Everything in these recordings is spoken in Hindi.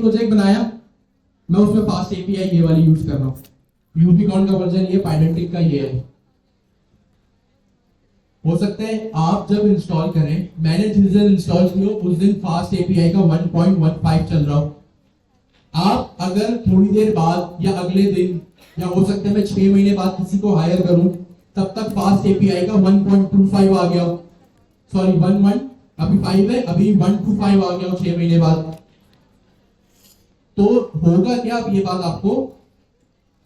प्रोजेक्ट बनाया, मैं उसमें फास्ट एपीआई ये वाली यूज कर रहा हूँ, यूनिकॉर्न का वर्जन ये, पाइडेंटिक का ये है। हो सकता है आप जब इंस्टॉल करें, मैंने जिस दिन इंस्टॉल किया उस दिन फास्ट एपीआई का 1.15 चल रहा हो। आप अगर थोड़ी देर बाद या अगले दिन या हो सकता है मैं 6 महीने बाद किसी को हायर करूं, तब तक फास्ट एपीआई का 1.25 आ गया हो, सॉरी 1 अभी 5 है, अभी 125 आ गया हो 6 महीने बाद। तो होगा क्या, अब ये बात आपको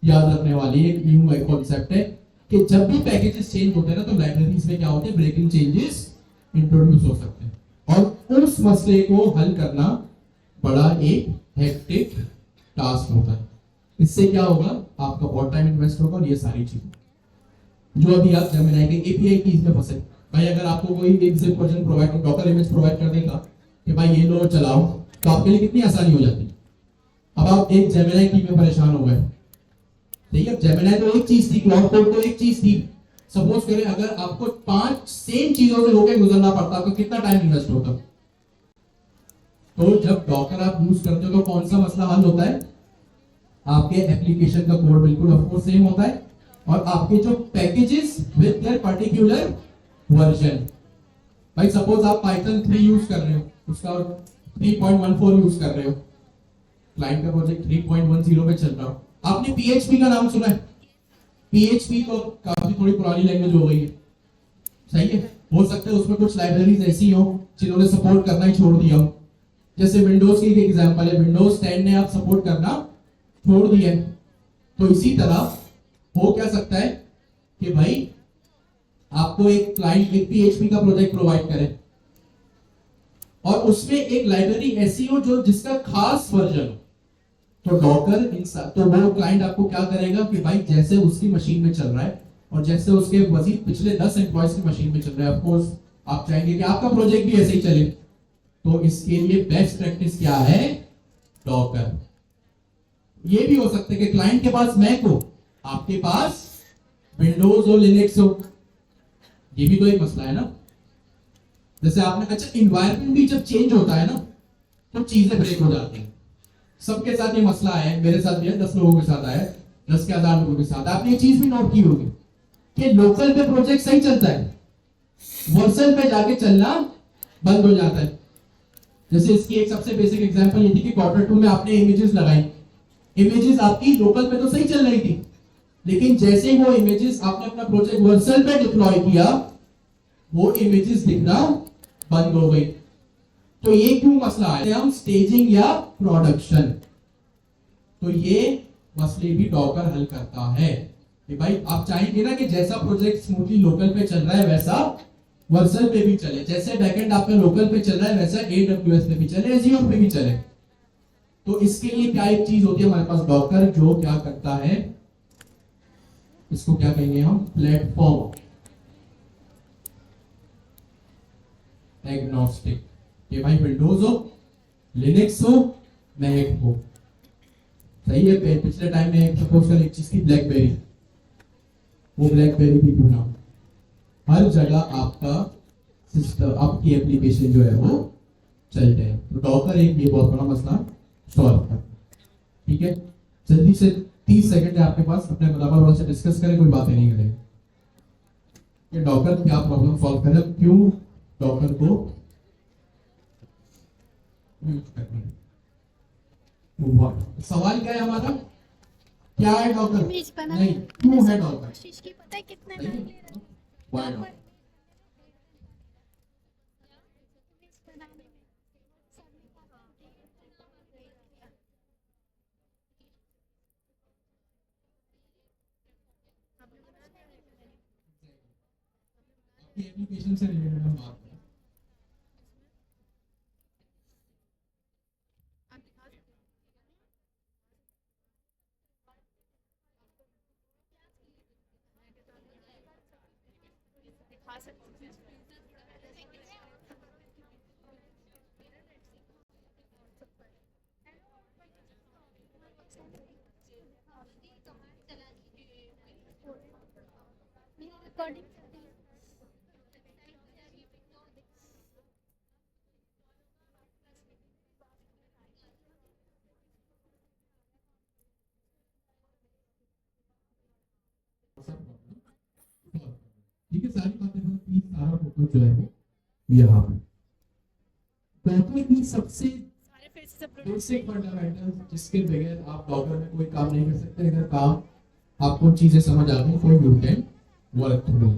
याद रखने वाली एक न्यू कॉन्सेप्ट है कि जब भी पैकेजेस चेंज होते हैं ना, तो लाइब्रेरीज में क्या होते हैं, ब्रेकिंग चेंजेस इंट्रोड्यूस हो सकते हैं, और उस मसले को हल करना बड़ा एक हेक्टिक टास्क होता है। इससे क्या होगा, आपका बहुत टाइम इन्वेस्ट होगा, और ये सारी चीजें जो अभी आप जेमिनी के एपीआई की इसमें फंसे। भाई अगर आपको कोई एक zip version provide, Docker image provide कर देगा कि भाई ये लो चलाओ, तो आपके लिए कितनी आसानी हो जाती है। अब आप एक जेमिनी की में परेशान हो गए, ठीक है, जेमिनी तो एक चीज थी, क्लाउड कोड तो एक चीज थी। सपोज करें अगर आपको 5 सेम चीजों से होकर गुजरना पड़ता, तो कितना टाइम इन्वेस्ट होता। तो जब डॉकर आप यूज करते हो तो कौन सा मसला हल होता है, आपके एप्लीकेशन का कोड बिल्कुल ऑफ कोर्स सेम होता है, और आपके जो packages with their particular version. भाई सपोज आप पाइथन 3 यूज कर रहे हो, उसका 3.14 यूज कर रहे हो, क्लाइंट का प्रोजेक्ट 3.10 पे चल रहा हो। आपने पीएचपी का नाम सुना है, पीएचपी तो काफी थोड़ी पुरानी लैंग्वेज हो गई है, सही है। हो सकता है उसमें कुछ लाइब्रेरीज ऐसी हो जिन्होंने सपोर्ट करना ही छोड़ दिया हो, जैसे विंडोज की एक एग्जांपल है, विंडोज 10 ने आप सपोर्ट करना छोड़ दिया है। तो इसी तरह हो क्या सकता है कि भाई आपको एक क्लाइंट एक पीएचपी का प्रोजेक्ट प्रोवाइड करे, और उसमें एक लाइब्रेरी ऐसी हो जो जिसका खास वर्जन हो, तो डॉकर तो वो क्लाइंट आपको क्या करेगा कि भाई जैसे उसकी मशीन में चल रहा है, और जैसे उसके मजीद पिछले 10 एम्प्लॉयज की मशीन में चल रहा है, ऑफ कोर्स आप चाहेंगे कि आपका प्रोजेक्ट भी ऐसे ही चले। तो इसके लिए बेस्ट प्रैक्टिस क्या है, डॉकर। ये भी हो सकता है कि क्लाइंट के पास मैक हो, आपके पास विंडोज हो, लिनक्स हो, ये भी तो एक मसला है ना। जैसे आपने, अच्छा इन्वायरमेंट भी जब चेंज होता है ना, तो चीजें ब्रेक हो जाती हैं। सबके साथ ये मसला है, मेरे साथ भी है, 10 लोगों के साथ है, 10 के 1000 लोगों के साथ। आपने ये चीज भी नोट की होगी कि लोकल पे प्रोजेक्ट सही चलता है, वर्सल पे जाके चलना बंद हो जाता है। जैसे इसकी एक सबसे बेसिक एग्जांपल ये थी कि क्वार्टर 2 में आपने इमेजेस लगाई, इमेजेस आपकी लोकल पे तो सही चल रही थी, लेकिन जैसे ही वो इमेजेस आपने अपना प्रोजेक्ट वर्सल पे डिप्लॉय किया, वो इमेजेस दिखना बंद हो गई। तो ये क्यों मसला है, हम स्टेजिंग या प्रोडक्शन। तो ये मसले भी डॉकर हल करता है कि भाई आप चाहेंगे ना कि जैसा प्रोजेक्ट स्मूथली लोकल पे चल रहा है वैसा वर्सल पे भी चले, जैसे बैकएंड आपका लोकल पे चल रहा है वैसा एडब्ल्यूएस पे भी चले, एज़्योर पे भी चले। तो इसके लिए क्या एक चीज होती है हमारे पास, डॉकर, जो क्या करता है, इसको क्या कहेंगे हम, प्लेटफॉर्म एग्नोस्टिक। कि भाई विंडोज हो, लिनक्स हो, मैक हो, सही है। पिछले टाइम में सपोज कर एक चीज थी ब्लैकबेरी, वो ब्लैकबेरी भी क्यों ना, हर जगह आपका सिस्टम, आपकी एप्लीकेशन जो है वो चल जाए। तो डॉकर एक ये बहुत बड़ा मसला सॉल्व कर, ठीक है। जल्दी से 30 सेकंड है आपके पास, अपने मुदाबा से डिस्कस करें, कोई बातें नहीं करें कि डॉकर क्या प्रॉब्लम सॉल्व करे, क्यों डॉकर को यूज करना है। सवाल क्या है हमारा, क्या है डॉकर, नहीं क्यों है डॉकर, कोशिश की, पता है कितने सही है, व्हाई डॉकर। एप्लीकेशन से रिलेटेड हम बात करें, रिकॉर्डिंग सा प्रॉब्लम। ठीक है, सारी बातें मतलब प्लीज सारा फोकस जो है वो यहाँ पे। डॉकर की सबसे सारे फिर से सब बेसिक फंडामेंटल जिसके बगैर आप डॉकर में कोई काम नहीं कर सकते। अगर काम आपको चीजें समझ आ गई तो यू कैन वर्क थ्रू।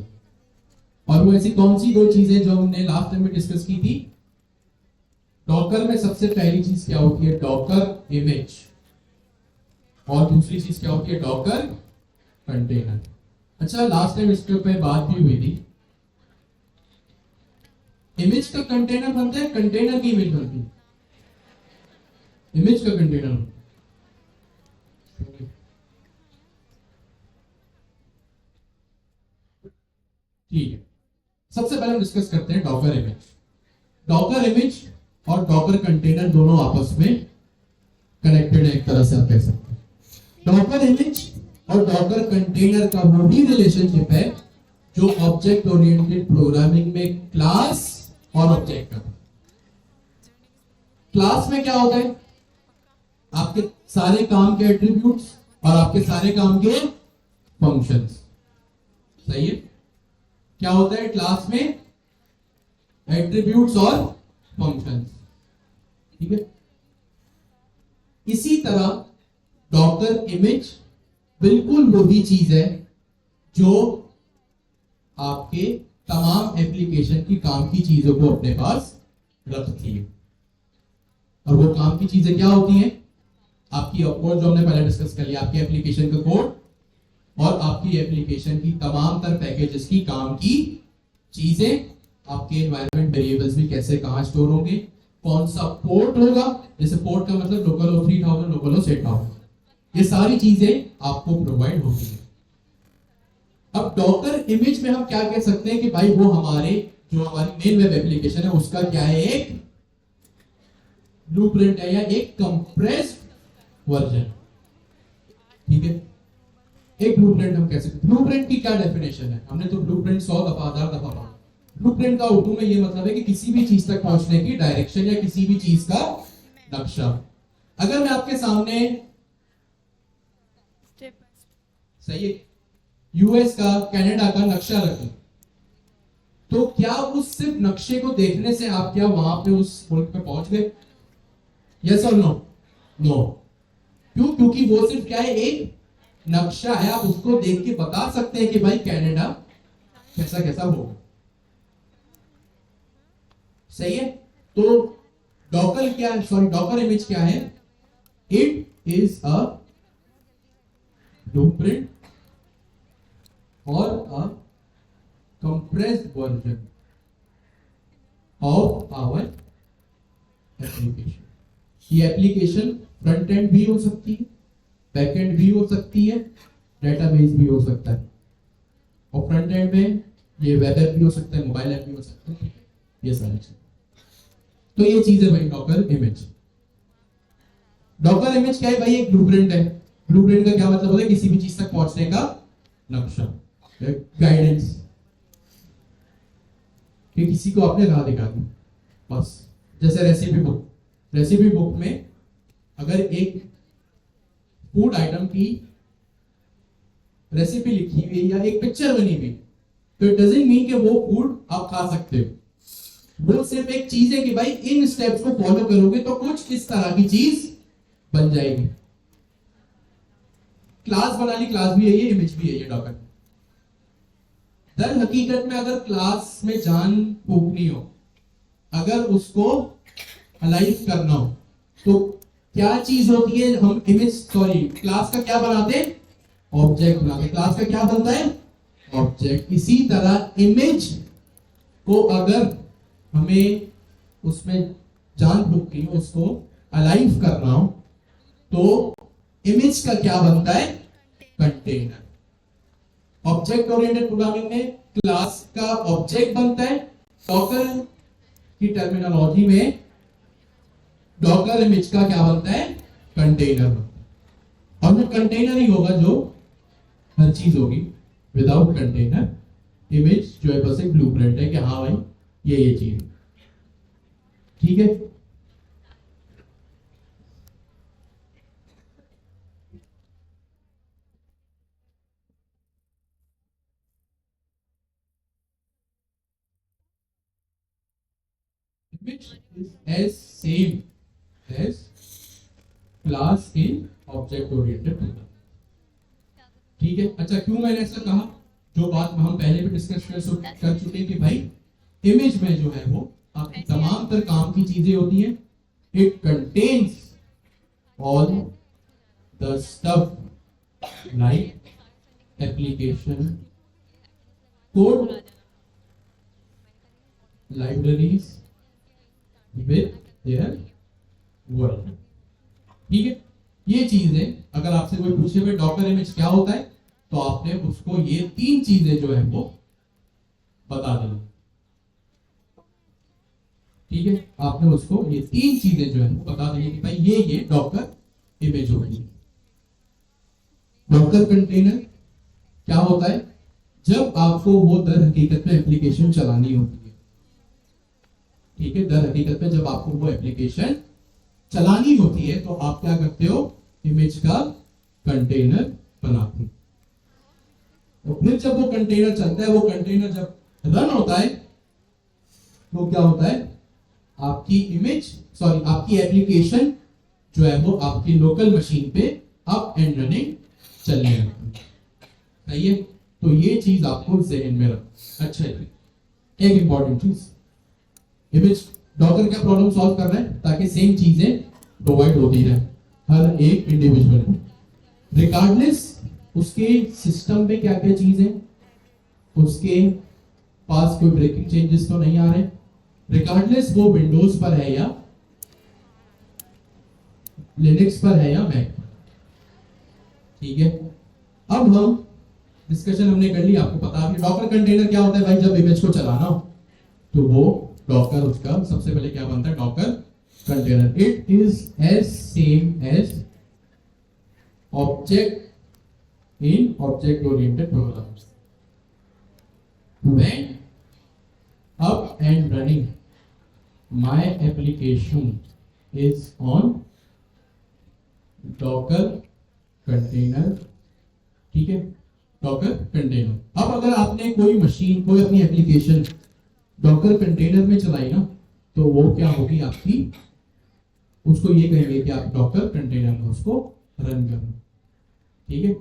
और वो ऐसी कौन सी दो चीजें जो हमने लास्ट टाइम में डिस्कस की थी? डॉकर में सबसे पहली चीज क्या होती है? Docker image. और दूसरी चीज क्या होती है? Docker container. अच्छा, लास्ट टाइम इसके ऊपर बात भी हुई थी। इमेज का कंटेनर बनता है, कंटेनर की इमेज बनती है। इमेज का कंटेनर ठीक है। सबसे पहले हम डिस्कस करते हैं डॉकर इमेज। डॉकर इमेज और डॉकर कंटेनर दोनों आपस में कनेक्टेड है, एक तरह से आप कह सकते हैं। डॉकर इमेज और डॉकर कंटेनर का वो ही रिलेशनशिप है जो ऑब्जेक्ट ओरिएंटेड प्रोग्रामिंग में क्लास और ऑब्जेक्ट का। क्लास में क्या होता है? आपके सारे काम के एट्रीब्यूट्स और आपके सारे काम के फंक्शंस। सही है? क्या होता है क्लास में? एट्रीब्यूट्स और फंक्शंस। ठीक है। इसी तरह डॉकर इमेज बिल्कुल वही चीज है जो आपके तमाम एप्लीकेशन की काम की चीजों को अपने पास रखती है। और वो काम की चीजें क्या होती हैं? आपकी कोड जो हमने पहले डिस्कस कर लिया, आपकी एप्लीकेशन का कोड और आपकी एप्लीकेशन की तमाम तर पैकेजेस की काम की चीजें, आपके एनवायरनमेंट वेरिएबल्स भी कैसे कहां स्टोर होंगे, कौन सा पोर्ट होगा, जैसे पोर्ट का मतलब लोकल हो 3000, लोकल हो 8000, ये सारी चीजें आपको प्रोवाइड होती है। अब डॉकर इमेज में हम क्या कह सकते हैं कि भाई वो हमारे जो हमारी मेन वेब एप्लीकेशन है उसका क्या है? एक ब्लूप्रिंट है या एक कंप्रेस्ड वर्जन। ठीक है, एक ब्लूप्रिंट हम कह सकते हैं। ब्लूप्रिंट की क्या डेफिनेशन है? हमने तो ब्लूप्रिंट 100 दफा 1000 दफा पढ़ा। ब्लूप्रिंट का उर्दू में ये मतलब है कि किसी भी चीज तक पहुंचने की डायरेक्शन या किसी भी चीज का नक्शा। अगर मैं आपके सामने सही है यूएस का, कनाडा का नक्शा रखूं तो क्या उस सिर्फ नक्शे को देखने से आप क्या वहां पे उस मुल्क पे पहुंच गए? यस और नो? नो। क्यों? क्योंकि वो सिर्फ क्या है? एक नक्शा है। आप उसको देख के बता सकते हैं कि भाई कनाडा कैसा कैसा होगा। सही है? तो डॉकर क्या है? सॉरी, डॉकर इमेज क्या है? इट इज अ ब्लूप्रिंट और अ compressed version of our application। ये एप्लीकेशन फ्रंट एंड भी हो सकती है, बैक एंड भी हो सकती है, डेटाबेस भी हो सकता है। और फ्रंट एंड में ये वेब ऐप भी हो सकता है, मोबाइल ऐप भी हो सकता है, ये सारी चीज। तो ये चीज है भाई डॉकर इमेज। डॉकर इमेज क्या है भाई? एक ब्लूप्रिंट है। ब्लूप्रिंट का क्या मतलब होता है? किसी भी चीज तक पहुंचने का नक्शा, गाइडेंस, कि किसी को आपने राह दिखा दी बस। जैसे रेसिपी बुक, रेसिपी बुक में अगर एक फूड आइटम की रेसिपी लिखी हुई या एक पिक्चर बनी हुई तो इट डजंट मीन कि वो फूड आप खा सकते हो। वो सिर्फ एक चीज है कि भाई इन स्टेप्स को फॉलो करोगे तो कुछ इस तरह की चीज बन जाएगी। क्लास बना ली, क्लास भी है ये, इमेज भी है ये डॉकर। दर हकीकत में अगर क्लास में जान फूकनी हो, अगर उसको अलाइव करना हो तो क्या चीज होती है? हम इमेज, सॉरी, क्लास का क्या बनाते हैं? ऑब्जेक्ट बनाते। क्लास का क्या बनता है? ऑब्जेक्ट। इसी तरह इमेज को अगर हमें उसमें जान फूकनी हो, उसको अलाइव करना हो तो इमेज का क्या बनता है? कंटेनर। ऑब्जेक्ट ओरिएंटेड प्रोग्रामिंग में क्लास का ऑब्जेक्ट बनता है। डॉकर की टर्मिनोलॉजी में डॉकर इमेज का क्या बनता है? कंटेनर। और वो कंटेनर ही होगा जो हर चीज होगी। विदाउट कंटेनर इमेज जो है बस एक ब्लूप्रिंट है कि हाँ भाई ये चीज। ठीक है? which is as same as class in object oriented program. ठीक है, अच्छा क्यों मैंने ऐसा कहा? जो बात हम पहले भी डिस्कस कर चुके हैं कि भाई इमेज में जो है वो आपकी तमाम तर काम की चीजें होती हैं. It contains all the stuff like application code, libraries with their word. ठीक है, ये चीजें अगर आपसे कोई पूछे भाई डॉकर इमेज क्या होता है, तो आपने उसको ये तीन चीजें जो है वो बता देनी. ठीक है, आपने उसको ये तीन चीजें जो है वो बता देनी कि भाई ये डॉकर इमेज होगी. डॉकर कंटेनर क्या होता है? जब आपको वो दर हकीकत में एप्लीकेशन चलानी होती है. ठीक है, दर हकीकत में जब आपको वो एप्लीकेशन चलानी होती है तो आप क्या करते हो? इमेज का कंटेनर बनाते हो. और फिर जब वो कंटेनर चलता है, वो कंटेनर जब रन होता है तो क्या होता है? आपकी एप्लीकेशन जो है वो आपकी लोकल मशीन पे अप एंड रनिंग चलने लगती है. सही है, तो ये चीज आपको जहन में रख. अच्छा है, एक इंपॉर्टेंट चीज, इमेज डॉकर क्या प्रॉब्लम सॉल्व कर रहा है? ताकि सेम चीजें प्रोवाइड होती रहे हर एक इंडिविजुअल को, रिगार्डलेस उसके सिस्टम में क्या क्या चीज है, उसके पास कोई ब्रेकिंग चेंजेस तो नहीं आ रहे, रिगार्डलेस वो विंडोज पर है या लिनक्स पर है या मैक पर. ठीक है, अब हम डिस्कशन हमने कर ली, आपको पता है डॉकर कंटेनर क्या होता है. भाई जब इमेज को चलाना हो तो वो डॉकर उसका सबसे पहले क्या बनता है? Docker container. It is as same as object in object oriented programs. When up and running my application is on docker container. ठीक है, docker container. अब अगर आपने कोई मशीन, कोई अपनी एप्लीकेशन डॉकर कंटेनर में चलाई ना, तो वो क्या होगी आपकी? उसको ये कहेंगे कि आप डॉकर कंटेनर में उसको रन करना. ठीक है,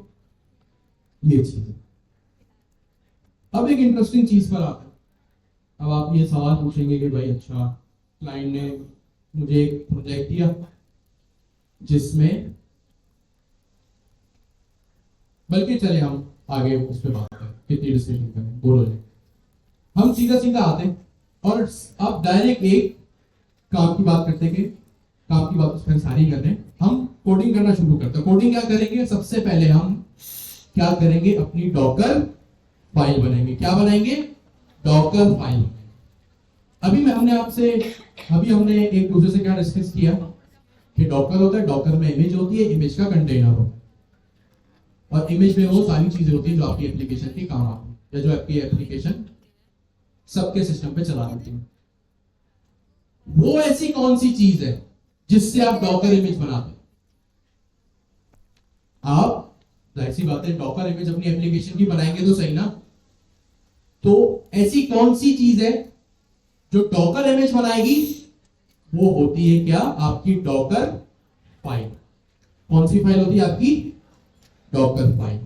ये चीज. अब एक इंटरेस्टिंग चीज पर आता है. अब आप ये सवाल पूछेंगे कि भाई अच्छा, क्लाइंट ने मुझे एक प्रोजेक्ट दिया जिसमें, बल्कि चले हम आगे उस पर बात करें, कितनी डिस्कशन करें, बोलो जी. हम सीधा सीधा आते हैं और अब डायरेक्ट एक काम की बात करते हैं. काम की बात उसमें सारी कर रहे हैं, हम कोडिंग करना शुरू करते हैं. कोडिंग क्या करेंगे? सबसे पहले हम क्या करेंगे? अपनी डॉकर फाइल बनाएंगे. क्या बनाएंगे? Docker file. हमने हमने एक दूसरे से क्या डिस्कस किया कि डॉकर होता है, डॉकर में इमेज होती है, इमेज का कंटेनर हो, और इमेज में वो सारी चीजें होती है जो आपकी एप्लीकेशन के काम आती है या जो आपकी एप्लीकेशन सबके सिस्टम पे चला देती है. वो ऐसी कौन सी चीज है जिससे आप डॉकर इमेज बनाते हैं? आप जाहिर सी बात है डॉकर इमेज अपनी एप्लीकेशन की बनाएंगे तो सही ना. तो ऐसी कौन सी चीज है जो डॉकर इमेज बनाएगी? वो होती है क्या? आपकी डॉकर फाइल. कौन सी फाइल होती है आपकी? Docker file.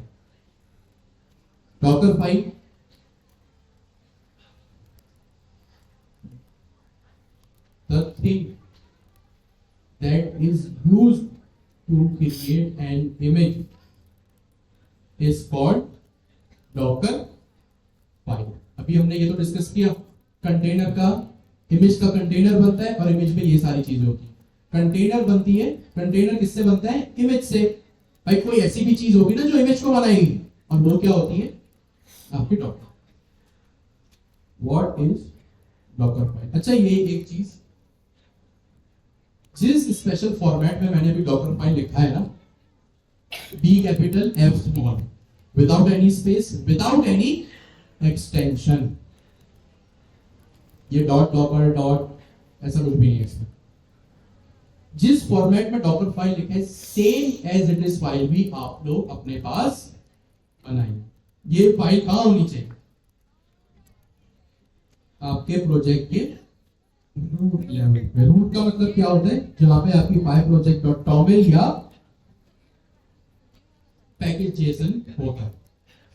Docker file the thing that is used to create an image is called docker file. अभी हमने ये तो डिस्कस किया, कंटेनर का, इमेज का कंटेनर बनता है और इमेज में ये सारी चीजें होती है. कंटेनर बनती है, कंटेनर किससे बनता है? इमेज से. भाई कोई ऐसी भी चीज होगी ना जो इमेज को बनाएगी, और वो क्या होती है? आपकी Docker. What is Docker file? अच्छा, ये एक चीज, जिस स्पेशल फॉर्मेट में मैंने भी डॉकर फाइल लिखा है ना, D capital F small, without any space, without any extension. ये डॉट डॉकर डॉट ऐसा कुछ भी नहीं है इसमें. जिस फॉर्मेट में डॉकर फाइल लिखा है, same as it is file भी आप लोग अपने पास बनाइए. ये फाइल कहां होनी चाहिए? आपके प्रोजेक्ट के रूट लेवल पे। रूट का मतलब क्या होता है, जहां पे आपकी पाई प्रोजेक्ट डॉट टॉमेल या पैकेज जेसन होता है।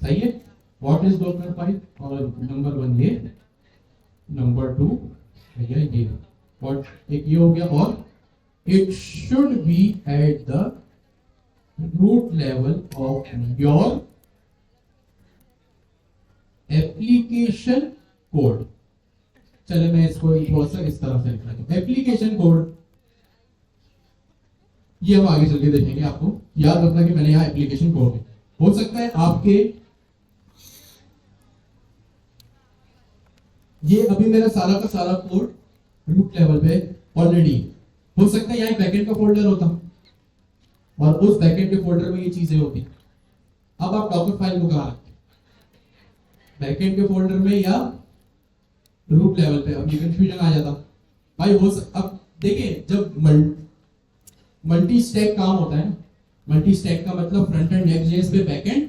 सही है। व्हाट इज डॉकर पाइप, और नंबर 1 ये, नंबर 2 भैया ये, और एक ये हो गया, और it should be at the root level of your application code. चले मैं इसको थोड़ा सा इस तरह से लिख रहा हूं, एप्लीकेशन कोड। ये हम आगे चल के देखेंगे। आपको याद रखना कि मैंने यहां एप्लीकेशन कोड है। हो सकता है आपके ये अभी मेरा सारा का सारा कोड रूट लेवल पे ऑलरेडी, हो सकता है यहाँ बैकएंड का फोल्डर होता और उस बैकएंड के फोल्डर में ये चीजें होती। अब आप डॉकर फाइल को कहां रखते, बैकएंड के फोल्डर में या रूट लेवल पे? अब ये कंफ्यूजन आ जाता भाई। अब देखिए, जब मल्टी स्टैक काम होता है, मल्टी स्टैक का मतलब फ्रंट एंड नेक्स्ट.जेएस पे, बैकएंड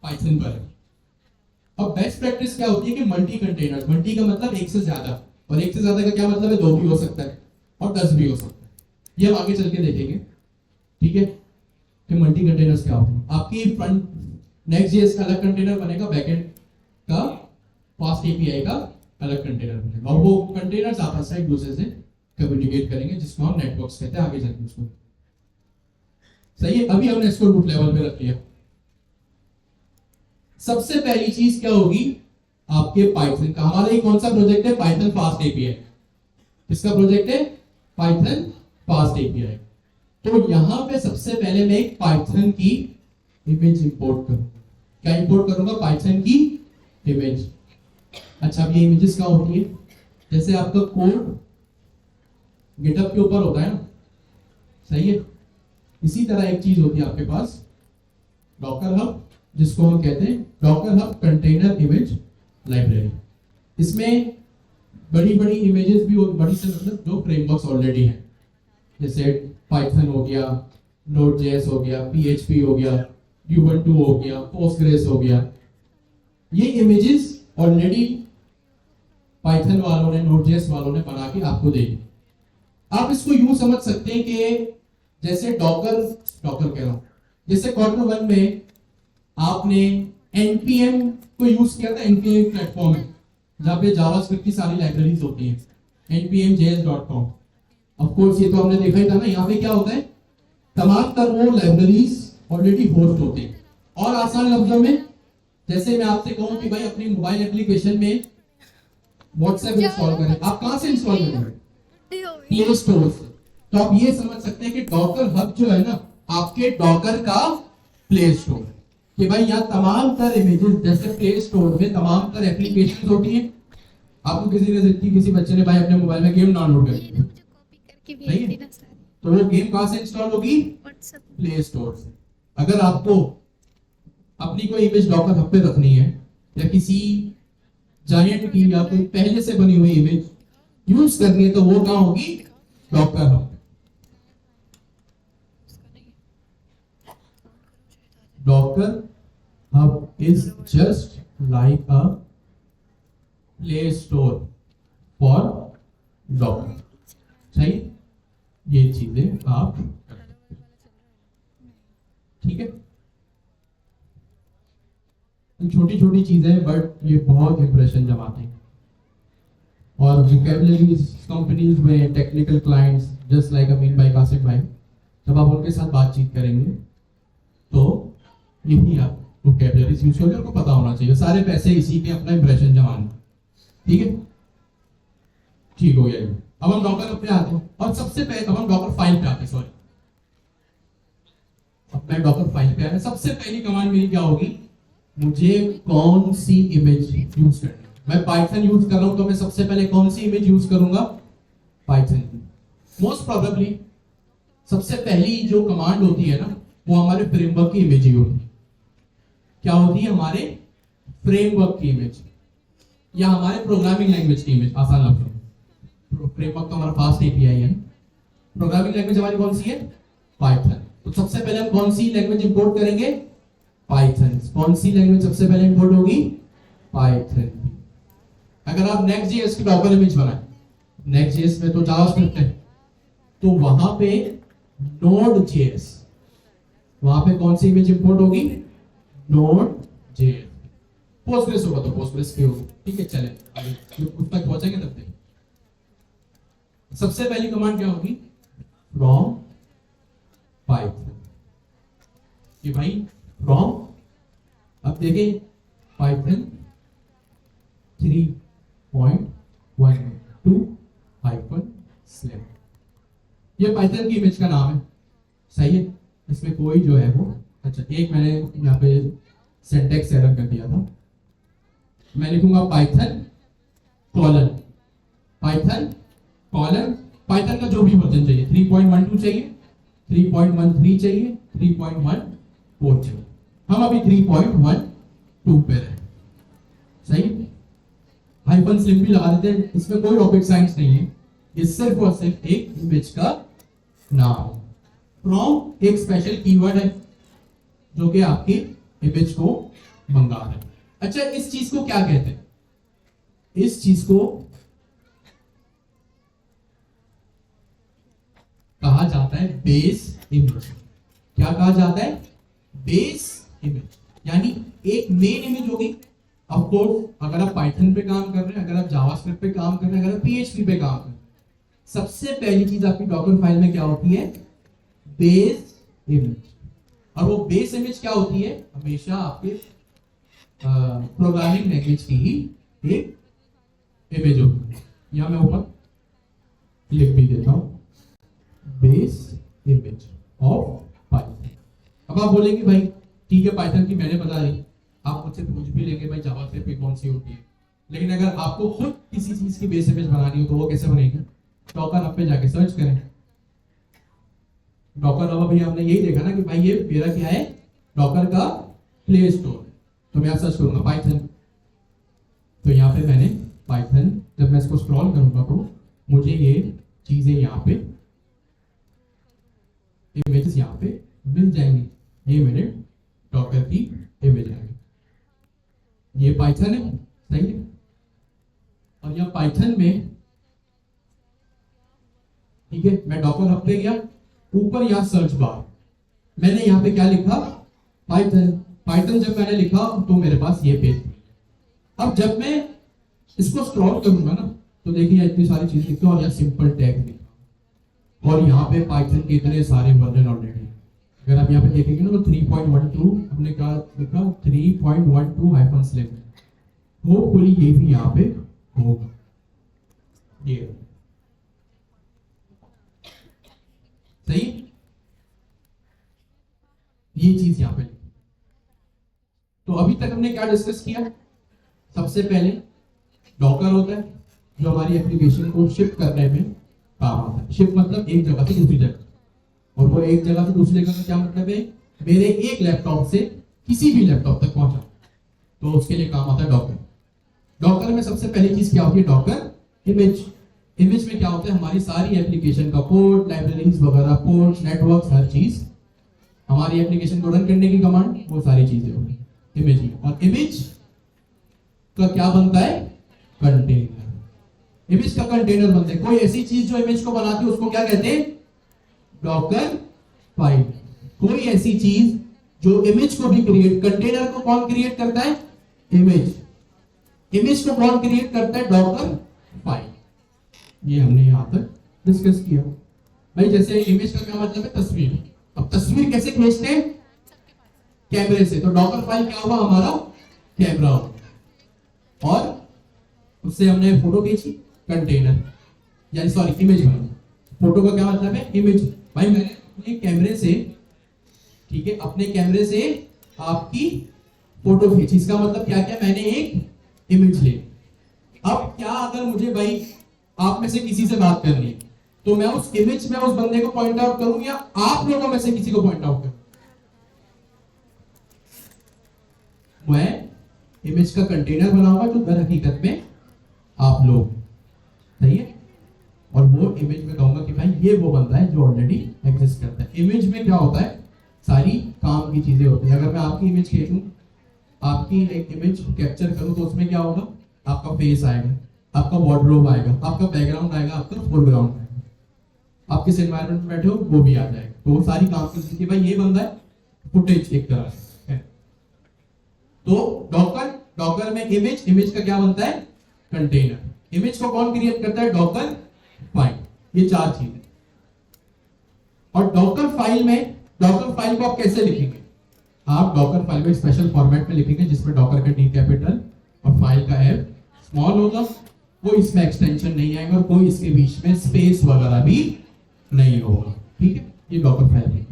पाइथन पर है। अब बेस्ट प्रैक्टिस क्या होती है कि मल्टी कंटेनर, मल्टी का मतलब एक से ज्यादा, और एक से ज्यादा का क्या मतलब है, 2 भी हो सकता है और 10 भी हो सकता है। ये हम आगे चल के देखेंगे, ठीक है, कि मल्टी कंटेनर्स क्या होते हैं। आपकी फ्रंट नेक्स्ट.जेएस का अलग कंटेनर बनेगा, बैकएंड का फास्ट एपीआई का अलग कंटेनर बनेगा, और वो कंटेनर्स आपस में एक दूसरे से कम्युनिकेट करेंगे, जिसको हम नेटवर्क्स कहते हैं। आगे चलते उसको, सही है। अभी हमने इसको रूट लेवल पे रख लिया। सबसे पहली चीज क्या होगी आपके पाइथन का, हमारा ये कौन सा प्रोजेक्ट है, पाइथन फास्ट एपीआई। किसका प्रोजेक्ट है, पाइथन फास्ट एपीआई। तो यहां पे सबसे पहले मैं एक पाइथन की इमेज इंपोर्ट करूंगा। क्या इंपोर्ट करूंगा, पाइथन की इमेज। अच्छा, अब ये इमेजेस क्या होती है, जैसे आपका कोड गिटहब के ऊपर होता है ना, सही है, इसी तरह एक चीज होती है आपके पास डॉकर हब, जिसको हम कहते हैं Docker hub container image library. इसमें बड़ी बड़ी इमेजेस भी, बड़ी से मतलब जो फ्रेमवर्क्स ऑलरेडी हैं, जैसे पाइथन हो गया, नोड.जेएस हो गया, पीएचपी हो गया, यूबंटू हो गया, पोस्टग्रेस हो गया। ये इमेजेस ऑलरेडी पाइथन वालों ने, नोड.जेएस वालों ने बना के आपको दे दी। आप इसको यूं समझ सकते हैं कि जैसे डॉकर कह रहा हूं, जैसे क्वार्टर 1 में आपने npm को यूज किया था, npm प्लेटफॉर्म है जहां पे जावास्क्रिप्ट की सारी लाइब्रेरीज होती हैं, npmjs.com। ऑफ कोर्स ये तो हमने देखा ही था ना। यहाँ पे क्या होता है, तमाम तर वो लाइब्रेरीज ऑलरेडी होस्ट होते हैं। और आसान लफ्जों में, जैसे मैं आपसे कहूं कि भाई अपनी मोबाइल एप्लीकेशन में व्हाट्सएप इंस्टॉल करें, आप कहां से इंस्टॉल करेंगे, प्ले स्टोर से। तो आप ये समझ सकते हैं कि डॉकर हब जो है ना, आपके डॉकर का प्ले स्टोर है, कि भाई यहाँ तमाम तर इमेजेस, जैसे प्ले स्टोर में तमाम तर एप्लीकेशन होती है। आपको किसी बच्चे ने भाई अपने मोबाइल में गेम डाउनलोड कर दी, सही है, तो वो गेम कहां से इंस्टॉल होगी, प्ले स्टोर से। अगर आपको अपनी कोई इमेज डॉकर हब पे रखनी है, या किसी जायंट की या कोई पहले से बनी हुई इमेज यूज करनी है, तो वो कहां होगी, Docker hub. Docker Hub is just like a play store for Docker। सही, ये चीजें आप, ठीक है, छोटी छोटी चीजें, बट ये बहुत इंप्रेशन जमाते हैं। और वोकैबुलरीज कंपनीज में टेक्निकल क्लाइंट्स जस्ट लाइक अमीन भाई, कासिम भाई, जब आप उनके साथ बातचीत करेंगे तो यही आप वोकैबुलरीज यूज करोगे, आपको पता होना चाहिए। सारे पैसे इसी पे अपना इंप्रेशन जमाने, ठीक है, ठीक हो गया। अब हम डॉकर पे आते हैं, और सबसे पहले अब हम डॉकर फाइल पे आते हैं, सॉरी, अब मैं डॉकर फाइल पे आया। सबसे पहली कमांड मेरी क्या होगी, मुझे कौन सी इमेज यूज करनी है। मैं पाइथन यूज कर रहा हूं, तो मैं सबसे पहले कौन सी इमेज यूज करूंगा, पाइथन की। मोस्ट प्रोबेबली सबसे पहली जो कमांड होती है ना, वो हमारे फ्रेमवर्क की इमेज ही होती है। क्या होती है, हमारे फ्रेमवर्क की इमेज, या हमारे प्रोग्रामिंग लैंग्वेज की इमेज। आसान लफ्जों में, फ्रेमवर्क तो हमारा फास्ट एपीआई है, प्रोग्रामिंग लैंग्वेज हमारी कौन सी है, पाइथन। तो सबसे पहले हम कौन सी लैंग्वेज इंपोर्ट करेंगे, पाइथन। कौन सी लैंग्वेज सबसे पहले इंपोर्ट होगी, पाइथन। अगर आप नेक्स्ट.जेएस की डॉकर इमेज बनाए, नेक्स्ट जेएस में तो जावास्क्रिप्ट है, तो वहां पे नोड जेएस, वहां पे कौन सी इमेज इंपोर्ट होगी? Node JS. पोस्टग्रेस होगा तो पोस्टग्रेस की होगी। ठीक है, चले आगे उस तक पहुंचेंगे तब तक। सबसे पहली कमांड क्या होगी? फ्रॉम पाइथन, कि भाई फ्रॉम, अब देखें पाइथन 3.12-, ये पाइथन की इमेज का नाम है, सही है। इसमें कोई जो है वो, अच्छा एक मैंने यहाँ पे सिंटैक्स एरर कर दिया था, मैं लिखूंगा Python colon, Python colon, Python का जो भी वर्जन चाहिए, 3.12 चाहिए, 3.13 चाहिए, 3.14 चाहिए, हम अभी 3.12 पे रहे, सही। हाइफन स्लिप भी लगा देते हैं, इसमें कोई रॉकेट साइंस नहीं है, ये सिर्फ और सिर्फ एक इमेज का नाम। फ्रॉम एक स्पेशल कीवर्ड है जो कि आपकी इमेज को मंगा रहा है। अच्छा, इस चीज को क्या कहते हैं? इस चीज को कहा जाता है बेस इमेज। क्या कहा जाता है? बेस इमेज, यानी एक मेन इमेज होगी। ऑफ कोर्स अगर आप पाइथन पे काम कर रहे हैं, अगर आप जावास्क्रिप्ट पे काम कर रहे हैं, अगर आप पीएचपी पे काम कर रहे हैं, सबसे पहली चीज आपकी डॉकर फाइल में क्या होती है? Base image. और वो बेस इमेज क्या होती है? हमेशा आपके प्रोग्रामिंग लैंग्वेज की ही एक इमेज होती है। यहां मैं ऊपर लिख भी देता हूं, बेस इमेज ऑफ पाइथन। अब आप बोलेंगे भाई ठीक है, पाइथन की मैंने बता दी, आप मुझसे पूछ भी लेंगे भाई जावास्क्रिप्ट पे कौन सी होती है, लेकिन अगर आपको खुद किसी चीज की बेस इमेज बनानी हो तो वो कैसे बनेगी? डॉकर हब पे जाके सर्च करें। डॉकर हब अभी आपने यही देखा ना कि भाई ये मेरा क्या है? डॉकर का प्ले स्टोर। तो मैं सर्च करूंगा पाइथन, तो यहाँ पे मैंने पाइथन, जब मैं इसको स्क्रॉल करूंगा तो मुझे ये चीजें यहाँ पे, इमेजेस यहाँ पे मिल जाएंगी। ये मेरे डॉकर की इमेज है, ये पाइथन है, सही है। और यह पाइथन में, ठीक है, मैं डॉकर हब पे गया, ऊपर यहाँ सर्च बार, मैंने यहाँ पे क्या लिखा? पाइथन। पाइथन जब मैंने लिखा तो मेरे पास ये पेज। अब जब मैं इसको स्क्रॉल करूंगा ना तो देखिए इतनी सारी चीजें लिखी और यहाँ सिंपल टैग लिखा, और यहाँ पे पाइथन के इतने सारे वर्जन ऑलरेडी। अगर आप यहाँ पे देखेंगे ना तो 3.12 हमने क्या लिखा? 3.12-, होपफुली ये भी यहाँ पे होगा। ये सही, ये चीज यहाँ पे। तो अभी तक हमने क्या डिस्कस किया? सबसे पहले डॉकर होता है जो हमारी एप्लीकेशन को शिफ्ट करने में काम आता है। शिफ्ट मतलब एक जगह से दूसरी जगह, और वो एक जगह से दूसरी जगह का क्या मतलब है? मेरे एक लैपटॉप से किसी भी लैपटॉप तक पहुंचा, तो उसके लिए काम आता है डॉकर। डॉकर में सबसे पहली चीज क्या होती है? Docker image. इमेज में क्या होता है? हमारी सारी एप्लीकेशन का कोड, लाइब्रेरीज वगैरह, पोर्ट्स, नेटवर्क, हर चीज, हमारी एप्लीकेशन को रन करने की कमांड, वो सारी चीजें होती है इमेज में। और इमेज का क्या बनता है? कंटेनर। इमेज का कंटेनर बनता है। कोई ऐसी चीज जो इमेज को बनाती है उसको क्या कहते हैं? Docker file. कोई ऐसी चीज जो इमेज को भी क्रिएट, कंटेनर को कौन क्रिएट करता है? इमेज। इमेज को कौन क्रिएट करता है? Docker file. ये हमने यहां तक डिस्कस किया। भाई जैसे इमेज का क्या मतलब है? तस्वीर। अब तस्वीर कैसे खींचते हैं? कैमरे से। तो डॉकर फाइल क्या हुआ? हमारा कैमरा। और उससे हमने फोटो खींची, कंटेनर, यानी सॉरी इमेज बना। फोटो का क्या मतलब है? इमेज। भाई मैंने अपने कैमरे से, ठीक है, अपने कैमरे से आपकी फोटो खींची, इसका मतलब क्या क्या? मैंने एक इमेज ली। अब क्या अगर मुझे भाई आप में से किसी से बात करनी है तो मैं उस इमेज में उस बंदे को पॉइंट आउट करूं या आप लोगों में से किसी को पॉइंट आउट करूं? मैं इमेज का कंटेनर बनाऊंगा जो दर हकीकत में आप लोग, सही है। और वो इमेज में कहूंगा कि भाई ये वो बंदा है जो ऑलरेडी एग्जिस्ट करता है। इमेज में क्या होता है? सारी काम की चीजें होती है। अगर मैं आपकी इमेज खींचूं, आपकी एक इमेज कैप्चर करूं तो उसमें क्या होगा? आपका फेस आएगा, आपका वार्डरोब आएगा, आपका बैकग्राउंड आएगा, आपका फोरग्राउंड आएगा, आप किस एनवायरनमेंट में बैठे हो वो भी आ जाएगा। तो वो सारी काम करती कि भाई ये बंदा है फुटेज एक तरह से है। तो डॉकर, डॉकर में इमेज, इमेज का क्या बनता है कंटेनर, इमेज को कौन क्रिएट करता है डॉकर फाइल, ये चार चीजें। और डॉकर फाइल में, डॉकर फाइल को आप कैसे लिखेंगे, आप डॉकर फाइल को स्पेशल फॉर्मेट में लिखेंगे जिसमें डॉकर का डी कैपिटल और फाइल का एफ स्मॉल होगा, कोई इसमें एक्सटेंशन नहीं आएगा और कोई इसके बीच में स्पेस वगैरह भी नहीं होगा, ठीक है। ये डॉकर फाइल है।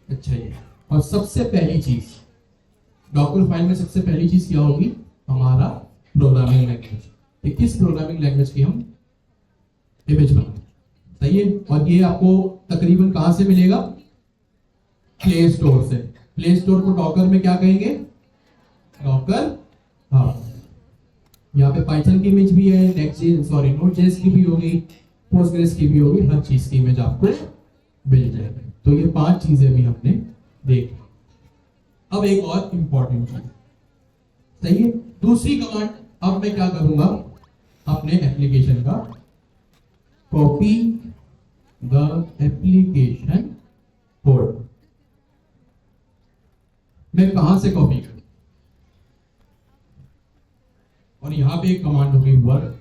अच्छा ये, और सबसे पहली चीज डॉकर फाइल में सबसे पहली चीज क्या होगी, हमारा प्रोग्रामिंग लैंग्वेज, कि किस प्रोग्रामिंग लैंग्वेज की हम इमेज बनाएं, सही है। और ये आपको तकरीबन कहां से मिलेगा, प्ले स्टोर से। प्ले स्टोर को डॉकर में क्या कहेंगे, डॉकर, हाँ यहाँ पे पाइथन की इमेज भी है, नोड.जेएस की भी होगी, पोस्टग्रेस की भी होगी, हर चीज की इमेज आपको मिल जाएगी। तो ये 5 चीजें भी हमने देखी। अब एक और इंपॉर्टेंट चीज, सही है। दूसरी कमांड, अब मैं क्या करूंगा अपने एप्लीकेशन का, कॉपी द एप्लीकेशन कोड। मैं कहां से कॉपी करूं, और यहां पे एक कमांड होगी वर्क,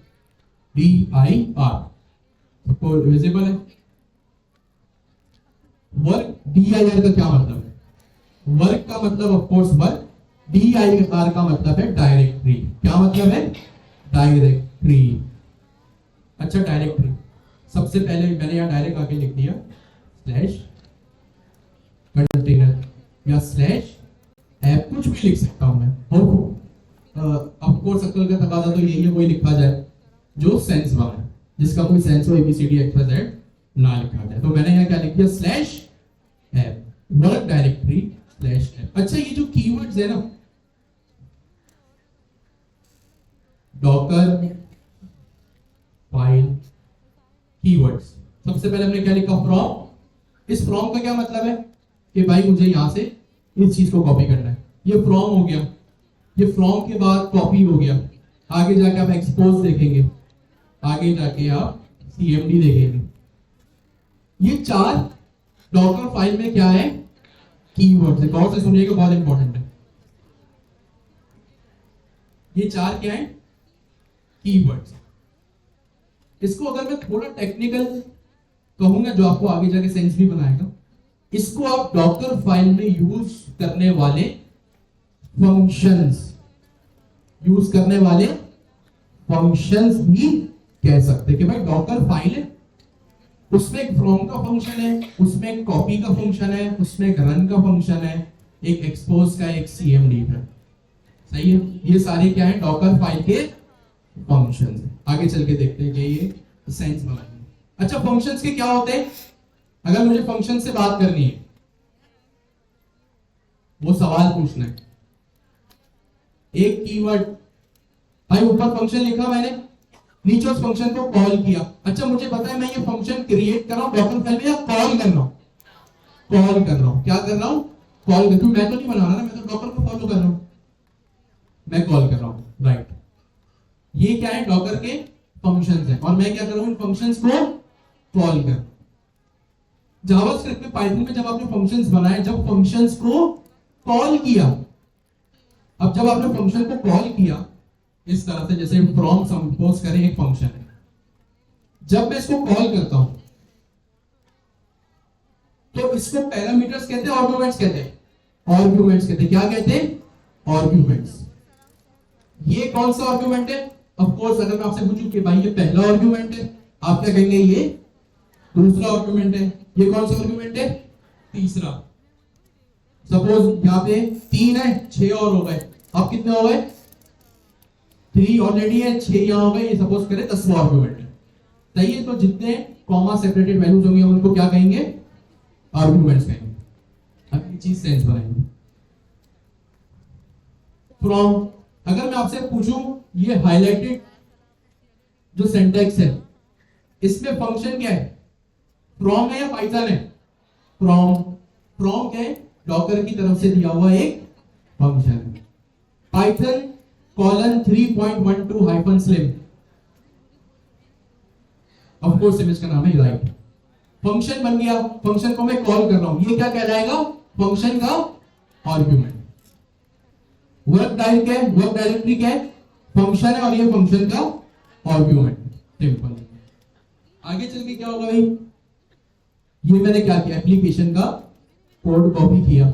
DIR, सबको विजिबल है। वर्क DIR का क्या मतलब है, वर्क का मतलब ऑफ कोर्स वर्क, DIR का मतलब है डायरेक्टरी। क्या मतलब है, डायरेक्टरी। अच्छा डायरेक्टरी, सबसे पहले मैंने यहां डायरेक्ट आके लिख दिया स्लैश कंटेनर या स्लैश ऐप, कुछ भी लिख सकता हूं मैं। ऑफ कोर्स अक्ल का तकाजा तो यही है कोई लिखा जाए जो सेंस वाला है, जिसका कोई सेंस हो, ABCD XYZ ना लिखा जाए। तो मैंने यहाँ क्या लिख दिया, slash app, work directory slash app. अच्छा ये जो कीवर्ड्स है ना, डॉकर फाइल कीवर्ड्स, सबसे पहले हमने क्या लिखा, फ्रॉम। इस फ्रॉम का क्या मतलब है कि भाई मुझे यहां से इस चीज को कॉपी करना है, ये फ्रॉम हो गया। ये फ्रॉम के बाद कॉपी हो गया, आगे जाके आप एक्सपोज देखेंगे, आगे जाके आप CMD देखेंगे। ये 4 डॉकर फाइल में क्या है, कीवर्ड्स है। गौर से सुनिएगा, बहुत इंपॉर्टेंट है। ये 4 क्या है, कीवर्ड्स। इसको अगर मैं थोड़ा टेक्निकल कहूंगा, जो आपको आगे जाके सेंस भी बनाएगा, इसको आप डॉकर फाइल में यूज करने वाले फंक्शंस, यूज करने वाले फंक्शंस भी कह सकते कि भाई डॉकर फाइल है, उसमें एक फ्रॉम का फंक्शन है, उसमें एक कॉपी का फंक्शन है, उसमें एक रन का फंक्शन है, एक एक्सपोज का, एक CMD का, सही है। ये सारे क्या है, डॉकर फाइल के फंक्शंस। आगे चल के देखते हैं कि ये सेंस बनाएंगे। अच्छा फंक्शंस के क्या होते हैं, अगर मुझे फंक्शन से बात करनी है, वो सवाल पूछना है, एक कीवर्ड, भाई ऊपर फंक्शन लिखा मैंने, नीचे उस फंक्शन को कॉल किया। अच्छा मुझे पता है मैं ये फंक्शन क्रिएट कर रहा हूं डॉकर फाइल में, या कॉल कर रहा हूं, कॉल कर रहा हूं, क्या कर रहा हूं, कॉल कर, मैं तो नहीं बना रहा ना, मैं तो डॉकर को फॉलो कर रहा हूं, मैं कॉल कर रहा हूं, राइट। ये क्या है, डॉकर के फंक्शंस हैं, और मैं क्या कर रहा हूं, इन फंक्शंस को कॉल कर। जावास्क्रिप्ट में, पाइथन में जब आपने फंक्शंस बनाए, जब फंक्शंस को कॉल किया, अब जब आपने फंक्शन को कॉल किया इस तरह से, जैसे फ्रॉम सपोज करें एक फंक्शन है, जब मैं इसको कॉल करता हूं तो इसको पैरामीटर्स कहते हैं, आर्गुमेंट्स कहते हैं, आर्गुमेंट्स कहते हैं, क्या कहते हैं, आर्गुमेंट्स। ये कौन सा आर्गुमेंट है, ऑफ कोर्स अगर मैं आपसे पूछूं कि भाई ये पहला आर्गुमेंट है, आप क्या कहेंगे, ये दूसरा आर्गुमेंट है। ये कौन सा आर्गुमेंट है, तीसरा। सपोज यहाँ पे 3 है, 6 और हो गए, अब कितने हो गए, 3 ऑलरेडी है, 6 यहाँ हो गए, ये सपोज करें 10वां आर्गुमेंट है, सही है। तो जितने कॉमा सेपरेटेड वैल्यूज होंगे उनको क्या कहेंगे, आर्गुमेंट्स कहेंगे। अब ये चीज सेंस बनाएंगे। फ्रॉम, अगर मैं आपसे पूछूं ये हाईलाइटेड जो सिंटैक्स है, इसमें फंक्शन क्या है, फ्रॉम है या पाइथन है, फ्रॉम। फ्रॉम क्या है, डॉकर की तरफ से दिया हुआ एक फंक्शन है। Python colon 3.12 hyphen slim. Of course image का नाम है राइट। फंक्शन बन गया, फंक्शन को मैं कॉल कर रहा हूं, ये क्या कहलाएगा? फंक्शन का आर्गुमेंट। वर्क डायरेक्टरी क्या है? फंक्शन है, और ये फंक्शन का आर्गुमेंट। सिंपल। आगे चल के क्या होगा भाई? ये मैंने क्या किया? एप्लीकेशन का कोड कॉपी किया।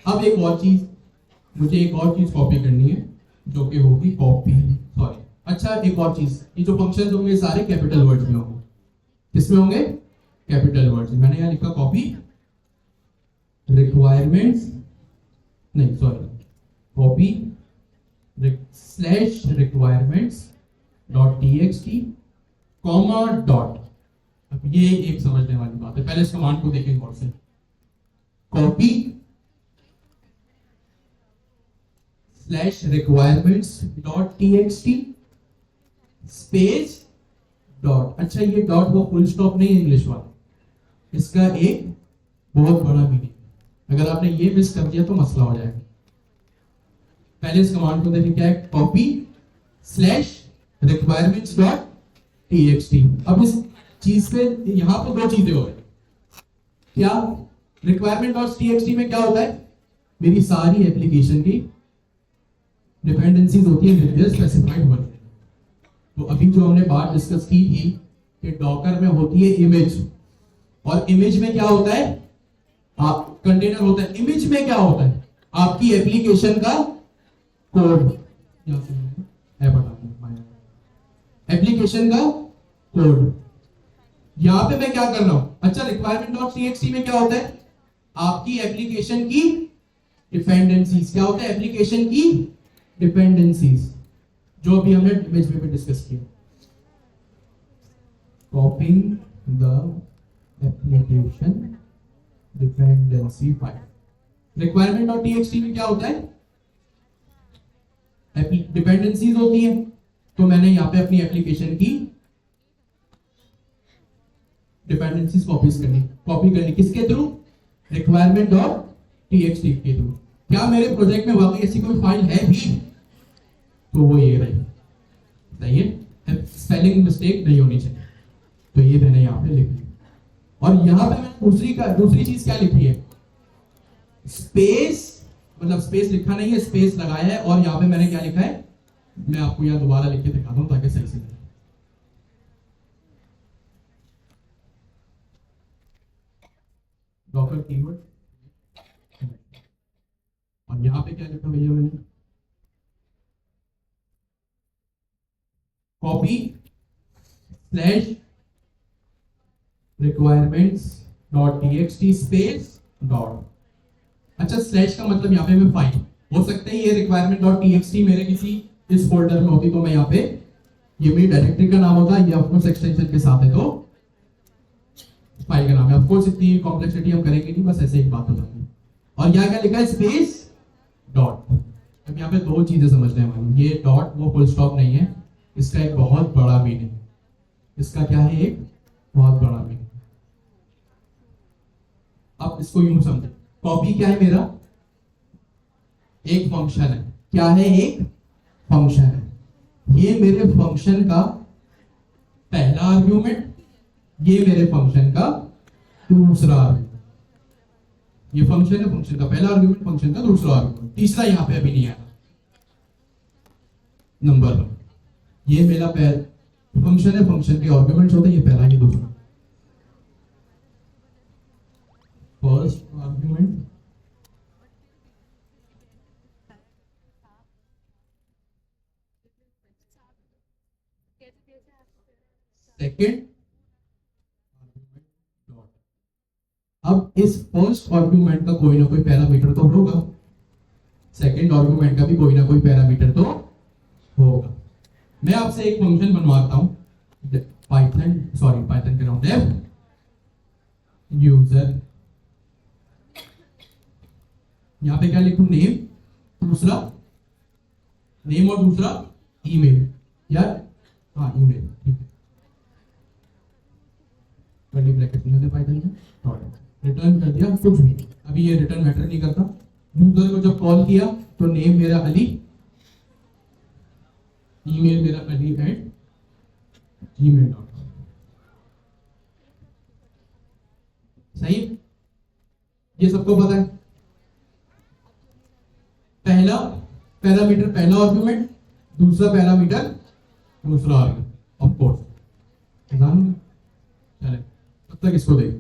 अब एक और चीज, मुझे एक और चीज कॉपी करनी है, जो कि होगी कॉपी, सॉरी, अच्छा एक और चीज, ये जो फंक्शन होंगे सारे कैपिटल वर्ड्स में होंगे। किसमें होंगे? Capital words. मैंने यहां लिखा कॉपी रिक्वायरमेंट्स, नहीं sorry, copy slash requirements dot TXT comma dot. अब ये एक समझने वाली बात है, पहले इस कमांड को देखें गौर से। Copy slash requirements dot TXT space dot. अच्छा ये डॉट वो फुल स्टॉप नहीं है इंग्लिश वाला, इसका एक बहुत बड़ा मीनिंग, अगर आपने ये मिस कर दिया तो मसला हो जाएगा। पहले इस कमांड को देखें, क्या है? Copy slash requirements dot TXT. अब इस चीज पे यहां पे दो चीजें हो गई। क्या? रिक्वायरमेंट डॉट टीएक्सटी में क्या होता है? मेरी सारी एप्लीकेशन की डिपेंडेंसीज होती है विद देयर स्पेसिफाइड वर्जन। तो अभी जो हमने बात डिस्कस की थी कि डॉकर में होती है इमेज, और इमेज में क्या होता है? आप कंटेनर होता है। इमेज में क्या होता है? आपकी एप्लीकेशन का कोड, एप्लीकेशन का कोड। यहां पे मैं क्या कर रहा हूं? अच्छा रिक्वायरमेंट डॉट टीएक्सटी में क्या होता है? आपकी एप्लीकेशन की डिपेंडेंसीज। क्या होता है? एप्लीकेशन की डिपेंडेंसीज, जो अभी हमने इमेज में भी डिस्कस किया। Copying the application dependency file. Requirement dot TXT में क्या होता है? डिपेंडेंसीज होती है। तो मैंने यहां पे अपनी एप्लीकेशन की डिपेंडेंसीज कॉपी करनी किसके थ्रू? रिक्वायरमेंट डॉट टीएक्सटी के थ्रू। क्या मेरे प्रोजेक्ट में वाकई ऐसी कोई फाइल है भी? तो वो ये रही। सही है, स्पेलिंग मिस्टेक नहीं होनी चाहिए, तो ये मैंने यहां पे लिख ली। और यहां पे मैंने दूसरी चीज क्या लिखी है? स्पेस, मतलब स्पेस लिखा नहीं है, स्पेस लगाया है। और यहां पे मैंने क्या लिखा है? मैं आपको यहां दोबारा लिख के दिखाता हूं ताकि सही से लगे। डॉकर कीवर्ड, और यहां पे क्या लिखा भैया मैंने? Copy slash requirements dot TXT space dot. अच्छा स्लैश का मतलब यहाँ पे मैं फाइल, हो सकता है ये रिक्वायरमेंट डॉट टीएक्सटी मेरे किसी इस फोल्डर में होती, तो मैं यहाँ पे, ये मेरी डायरेक्टरी का नाम होगा, ये ऑफकोर्स एक्सटेंशन के साथ है तो फाइल का नाम है। ऑफकोर्स इतनी कॉम्प्लेक्सिटी हम करेंगे नहीं, बस ऐसे एक बात बताऊंगी। और यहाँ क्या लिखा है? Space dot. अब यहाँ पे दो चीजें समझने वाली, ये डॉट वो फुल स्टॉप नहीं है, इसका एक बहुत बड़ा मीनिंग। इसका क्या है? एक बहुत बड़ा मीनिंग। अब इसको यूं समझे, कॉपी क्या है? मेरा एक फंक्शन है। क्या है? एक फंक्शन है। ये मेरे फंक्शन का पहला आर्ग्यूमेंट, ये मेरे फंक्शन का दूसरा आर्ग्यूमेंट। ये फंक्शन है, फंक्शन का पहला आर्ग्यूमेंट, फंक्शन का दूसरा आर्ग्यूमेंट, तीसरा यहां पे अभी नहीं आया। नंबर 1 ये मेरा फंक्शन है, फंक्शन के आर्ग्यूमेंट्स होते हैं, ये पहला, ये दूसरा। First argument, second. अब इस फर्स्ट आर्ग्यूमेंट का कोई ना कोई पैरामीटर तो होगा, सेकेंड आर्ग्यूमेंट का भी कोई ना कोई पैरामीटर तो होगा। मैं आपसे एक फंक्शन बनवाता हूं, पाइथन के नाम डेव यूजर। यहां पे क्या लिखूं? नेम, दूसरा नेम और दूसरा ईमेल, या हाँ ईमेल, ठीक है। कर्ली ब्रैकेट नहीं होते पाइथन में, रिटर्न कर दिया कुछ भी, अभी ये रिटर्न मैटर नहीं करता। यूजर को जब कॉल किया तो नेम मेरा अली, ईमेल मेरा ali@gmail.com। सही, ये सबको पता है। पहला पैरामीटर पहला आर्गुमेंट, दूसरा पैरामीटर दूसरा आर्गुमेंट, ऑफ कोर्स चले तब तक इसको देखें।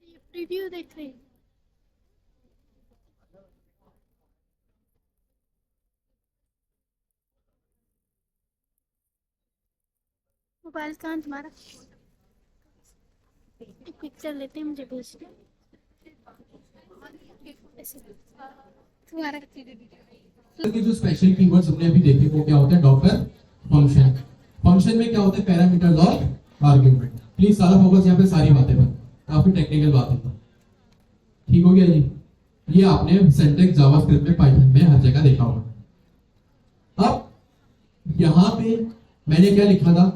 ये प्रीव्यू देख रही हूँ। मोबाइल कहाँ है तुम्हारा? एक पिक्चर लेते हैं, मुझे भेज दो। ऐसे। तुम्हारा के जो स्पेशल कीवर्ड्स हमने अभी देखे वो क्या होता है, डॉकर फंक्शन। फंक्शन में क्या होता है, पैरामीटर्स और आर्गुमेंट। प्लीज सारा फोकस यहाँ पे सारी बातें पर, काफी टेक्निकल बातें पर। ठीक हो गया जी, ये आपने सिंटैक्स जावास्क्रिप्ट में, पाइथन में हर जगह देखा होगा। अब यहां पे मैंने क्या लिखा था,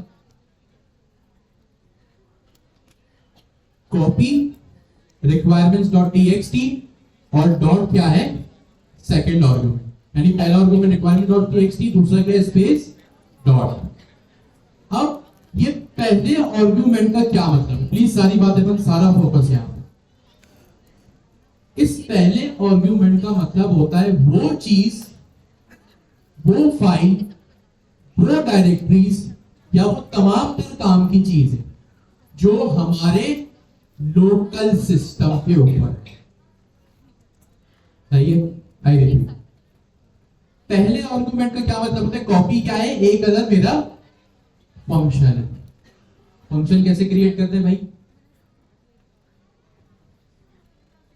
कॉपी requirements.txt और डॉट क्या है, सेकंड आर्गुमेंट, यानी पहला आर्गुमेंट requirement.txt, दूसरा क्या है, स्पेस डॉट। अब ये पहले आर्गुमेंट का क्या मतलब, प्लीज सारी बातें पर सारा फोकस यहां पे। इस पहले आर्गुमेंट का मतलब होता है वो चीज, वो फाइल, वो डायरेक्टरीज या वो तमाम तर काम की चीज है जो हमारे लोकल सिस्टम के ऊपर है। सही है, आई रिपीट। पहले आर्गुमेंट का क्या मतलब होता है, कॉपी क्या है, एक अगर मेरा फंक्शन है। फंक्शन कैसे क्रिएट करते हैं भाई,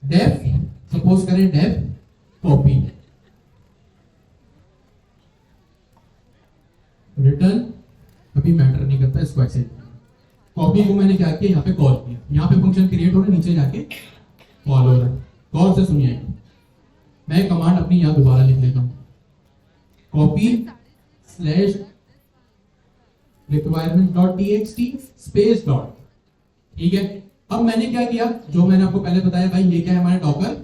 डेफ, सपोज करें डेफ कॉपी, रिटर्न, अभी मैटर नहीं करता, इसको ऐसे कॉपी को मैंने क्या किया, यहाँ पे कॉल किया, यहाँ पे फंक्शन क्रिएट हो रहा है, नीचे जाके कॉल हो रहा है। कॉल से सुनिए, मैं कमांड अपनी यहाँ दोबारा लिख लेता हूं, copy slash requirement.txt space dot. ठीक है, अब मैंने क्या किया, जो मैंने आपको पहले बताया भाई, ये क्या है, हमारे डॉकर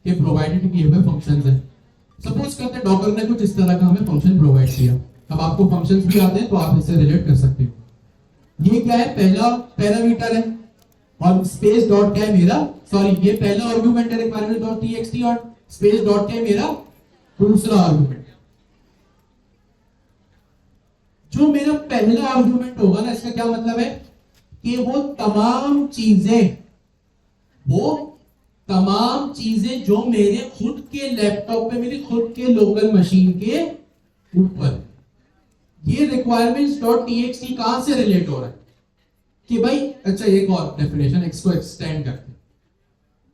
के प्रोवाइडेड किए हुए फंक्शंस हैं। सपोज करते हैं डॉकर ने कुछ इस तरह का हमें फंक्शन प्रोवाइड किया। अब आपको फंक्शंस भी आते हैं तो आप इससे रिलेट कर सकते हो। ये क्या है, पहला पैरामीटर है, और स्पेस डॉट क्या है मेरा, सॉरी ये पहला आर्गुमेंट है requirement.txt, और स्पेस डॉट क्या है मेरा दूसरा आर्गुमेंट। जो मेरा पहला आर्गुमेंट होगा ना, इसका क्या मतलब है कि वो तमाम चीजें जो मेरे खुद के लैपटॉप पे, मेरे खुद के लोकल मशीन के ऊपर, ये requirements.txt कहां से रिलेट हो रहा है कि भाई, अच्छा एक और डेफिनेशन इसको एक्सटेंड करते हैं।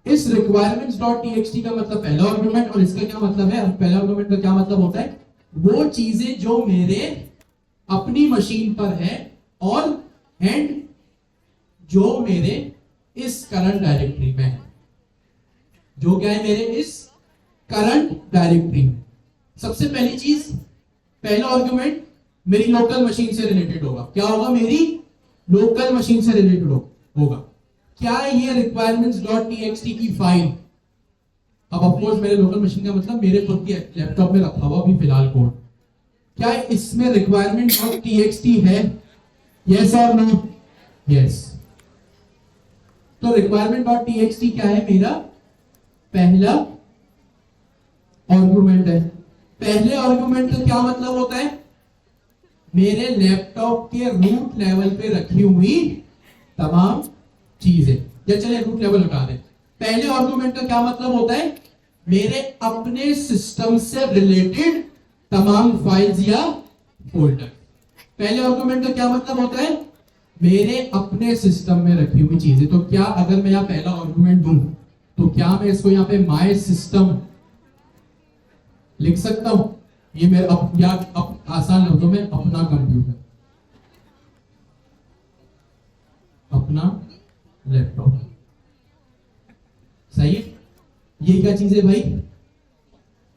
इस requirements.txt का मतलब पहला आर्गुमेंट, और इसका क्या मतलब है, पहला आर्गुमेंट का क्या मतलब होता है, वो चीजें जो मेरे अपनी मशीन पर है, और एंड जो मेरे इस करंट डायरेक्टरी में है, जो क्या है मेरे इस करंट डायरेक्टरी में। सबसे पहली चीज, पहला आर्गुमेंट मेरी लोकल मशीन से रिलेटेड होगा। क्या होगा, मेरी लोकल मशीन से रिलेटेड होगा। क्या ये requirements.txt की फाइल, अब ऑफकोर्स मेरे लोकल मशीन का मतलब मेरे खुद के लैपटॉप में रखा हुआ भी फिलहाल कोड, क्या इसमें requirement.txt है, यस और नो, यस। तो requirement.txt क्या है, मेरा पहला आर्गुमेंट है। पहले आर्गुमेंट का क्या मतलब होता है, मेरे लैपटॉप के रूट लेवल पे रखी हुई तमाम चीजें, या चले रूट लेवल हटा दें। पहले आर्गुमेंट का क्या मतलब होता है, मेरे अपने सिस्टम से रिलेटेड तमाम फाइल्स या फोल्डर। पहले आर्गुमेंट का क्या मतलब होता है, मेरे अपने सिस्टम में रखी हुई चीजें। तो क्या अगर मैं यहाँ पहला आर्गुमेंट दूं, तो क्या मैं इसको यहाँ पे माय सिस्टम लिख सकता हूं, ये मेरा या आसान लफ्जों में अपना कंप्यूटर, अपना लैपटॉप। सही है। ये क्या चीज है भाई?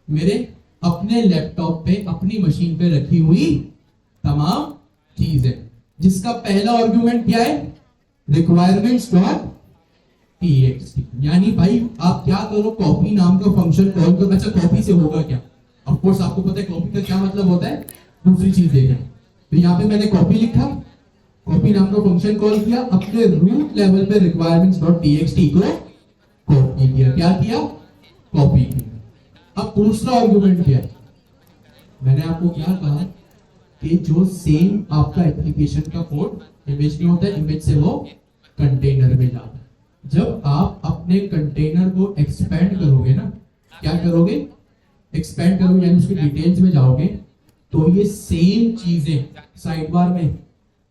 मेरे अपने लैपटॉप पे, अपनी मशीन पे रखी हुई तमाम चीजें, जिसका पहला आर्गुमेंट क्या है? Requirements dot TXT. यानी भाई आप क्या करो, कॉपी नाम का फंक्शन कॉल करो। अच्छा, कॉपी से होगा क्या? ऑफ कोर्स आपको पता है कॉपी का क्या मतलब होता है, दूसरी चीज देगा। तो यहाँ पे मैंने कॉपी लिखा, कॉपी नाम का फंक्शन कॉल किया, अपने रूट लेवल पे रिक्वायरमेंट्स डॉट टीएक्सटी को कॉपी किया। क्या किया? कॉपी किया। अब दूसरा आर्गुमेंट क्या है? मैंने आपको क्या कहा कि जो सेम आपका एप्लीकेशन का कोड इमेज में होता है, इमेज से वो कंटेनर में जाता है। जब आप अपने कंटेनर को एक्सपेंड करोगे ना, क्या करोगे? एक्सपेंड करोगे यानी उसके डिटेल्स में जाओगे, तो ये सेम चीजें साइड बार में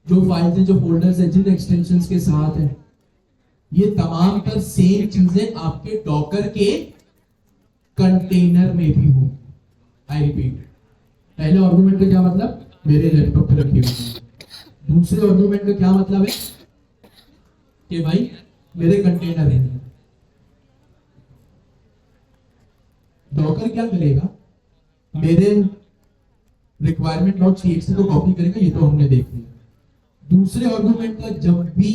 जो फाइल्स हैं, जो फोल्डर्स हैं, जिन एक्सटेंशंस के साथ है, ये तमाम पर सेम चीजें आपके डॉकर के कंटेनर में भी हो। आई रिपीट, पहले आर्गुमेंट का क्या मतलब? मेरे लैपटॉप पे रखी हुई है। दूसरे आर्गुमेंट का क्या मतलब है कि भाई मेरे कंटेनर है। डॉकर क्या करेगा? मेरे रिक्वायरमेंट डॉट टीएक्सटी को कॉपी करेगा, ये तो हमने देख लिया। दूसरे आर्गुमेंट का जब भी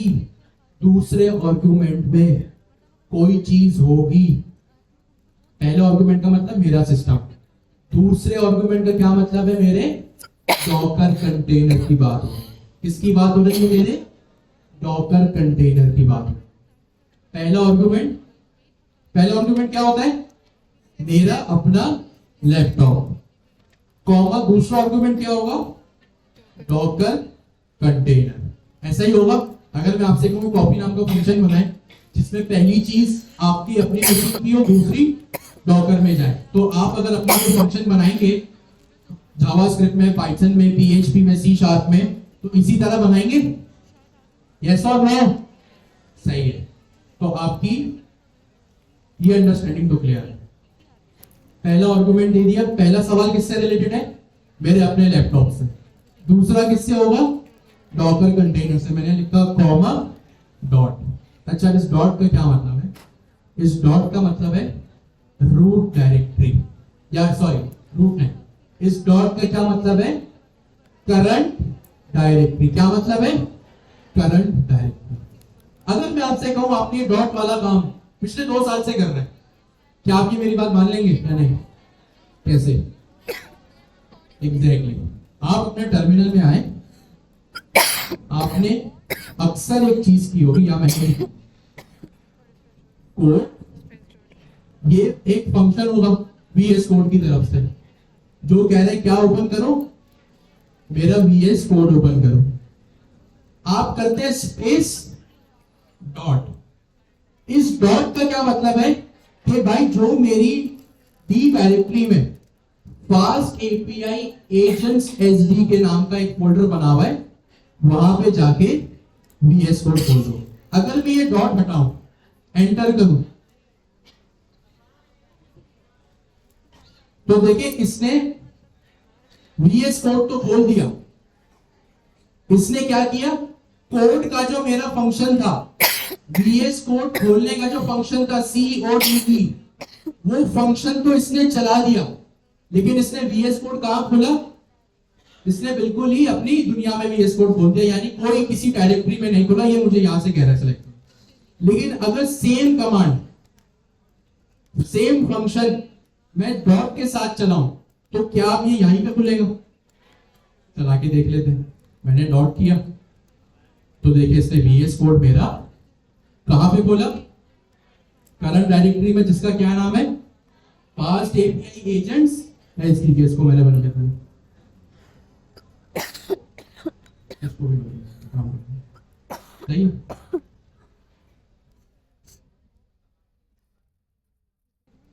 दूसरे आर्गुमेंट में कोई चीज होगी, पहले आर्गुमेंट का मतलब मेरा सिस्टम, दूसरे आर्गुमेंट का क्या मतलब है? मेरे डॉकर कंटेनर की बात हो। किसकी बात हो रही है? मेरे डॉकर कंटेनर की बात। पहला आर्गुमेंट क्या होता है? मेरा अपना लैपटॉप, कॉमा दूसरा आर्गुमेंट क्या होगा? Docker container. ऐसा ही होगा अगर मैं आपसे कहूं कॉपी नाम का फंक्शन बनाए, जिसमें पहली चीज आपकी अपनी मशीन की और दूसरी डॉकर में जाए। तो आप अगर अपना कोई फंक्शन बनाएंगे जावास्क्रिप्ट में, पाइथन में, पीएचपी में, सी शार्प में, तो इसी तरह बनाएंगे। यस और नो? सही है। तो आपकी ये अंडरस्टैंडिंग तो क्लियर है। पहला आर्गुमेंट दे दिया। पहला सवाल किससे रिलेटेड है? मेरे अपने लैपटॉप से। दूसरा किससे होगा? डॉकर कंटेनर से। मैंने लिखा कॉमा डॉट। अच्छा, इस डॉट का क्या मतलब है? इस डॉट का मतलब है रूट डायरेक्टरी, या सॉरी रूट नहीं, इस डॉट का क्या मतलब है? Current directory. क्या मतलब है? Current directory. अगर मैं आपसे कहूं आपने ये डॉट वाला काम पिछले 2 साल से कर रहे हैं, क्या आप ये मेरी बात मान लेंगे या नहीं? कैसे? एग्जैक्टली आप अपने टर्मिनल में आए, आपने अक्सर एक चीज की होगी, या मैंने कोड, ये एक फंक्शन होगा VS कोड की तरफ से जो कह रहे हैं क्या ओपन करो? मेरा VS कोड ओपन करो। आप करते हैं स्पेस डॉट। इस डॉट का क्या मतलब है कि भाई जो मेरी डी डायरेक्टरी में फास्ट एपीआई एजेंट्स एसडी के नाम का एक फोल्डर बना हुआ है, वहां पे जाके VS कोड खोल दो। अगर मैं ये डॉट हटाऊं, एंटर करूं, तो देखिए इसने VS कोड तो खोल दिया। इसने क्या किया? कोड का जो मेरा फंक्शन था, VS कोड खोलने का जो फंक्शन था CODE, वो फंक्शन तो इसने चला दिया, लेकिन इसने VS कोड कहां खोला? इसने बिल्कुल ही अपनी दुनिया में VS कोड खोल दिया, यानी कोई किसी डायरेक्टरी में नहीं खोला। ये मुझे यहां से कह रहा है सेलेक्ट। लेकिन अगर सेम कमांड, सेम फंक्शन मैं डॉट के साथ चलाऊं, तो क्या अब ये यहीं पे खुलेगा? चला के देख लेते हैं। मैंने डॉट किया तो देखिए इसने VS कोड मेरा कहां पे खोला? करंट डायरेक्टरी में, जिसका क्या नाम है? Fast API agents SD. इसको मैंने बना दिया, इसको भी सही है।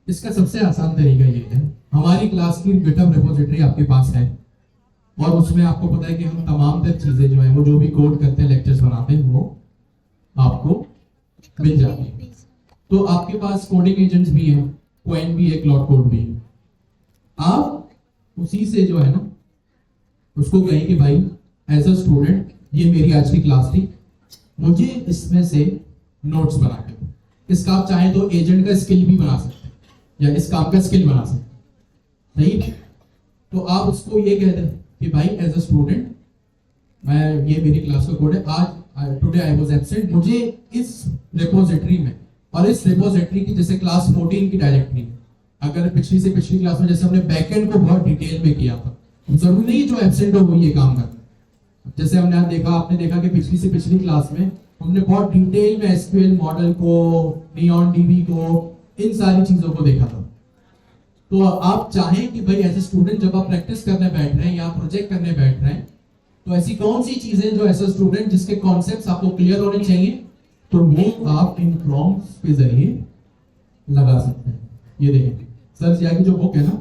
इसका सबसे आसान तरीका ये है, हमारी क्लास की गिटहब रिपोजिटरी आपके पास है, और उसमें आपको पता है कि हम तमाम तर चीजें जो है, वो जो भी कोड करते हैं, लेक्चर्स बनाते हैं, वो आपको मिल जाती है। तो आपके पास कोडिंग एजेंट्स भी हैं, क्वेन भी है, क्लाउड कोड भी है। आप उसी से जो है ना, उसको कहें कि भाई एज अ स्टूडेंट, ये मेरी आज की क्लास थी, मुझे इसमें से नोट्स बना के। इसका आप चाहें तो एजेंट का स्किल भी बना सकते हैं या इस काम का स्किल बना सकते हैं, सही। तो आप उसको ये कह दें कि भाई एज अ स्टूडेंट मैं, ये मेरी क्लास का कोड है, आज टुडे आई वाज एब्सेंट, मुझे इस रिपोजिटरी में, और इस रिपोजिटरी की जैसे क्लास 14 की डायरेक्टरी, अगर पिछली से पिछली क्लास में जैसे हमने बैकएंड को बहुत डिटेल में किया था, जरूरी नहीं जो एब्सेंट हो वो ये काम करना। जैसे हमने आज देखा, आपने देखा कि पिछली से पिछली क्लास में हमने बहुत डिटेल में एसक्यूएल मॉडल को, नियॉन डीबी को, इन सारी चीजों को देखा था। तो आप चाहें कि भाई एज ए स्टूडेंट जब आप प्रैक्टिस करने बैठ रहे हैं या प्रोजेक्ट करने बैठ रहे हैं, तो ऐसी कौन सी चीजें जो एज ए स्टूडेंट जिसके कॉन्सेप्ट्स आपको क्लियर होने चाहिए, तो वो आप इन प्रॉम्प्ट्स के जरिए लगा सकते हैं। ये देखें सर जिया की जो बुक है ना,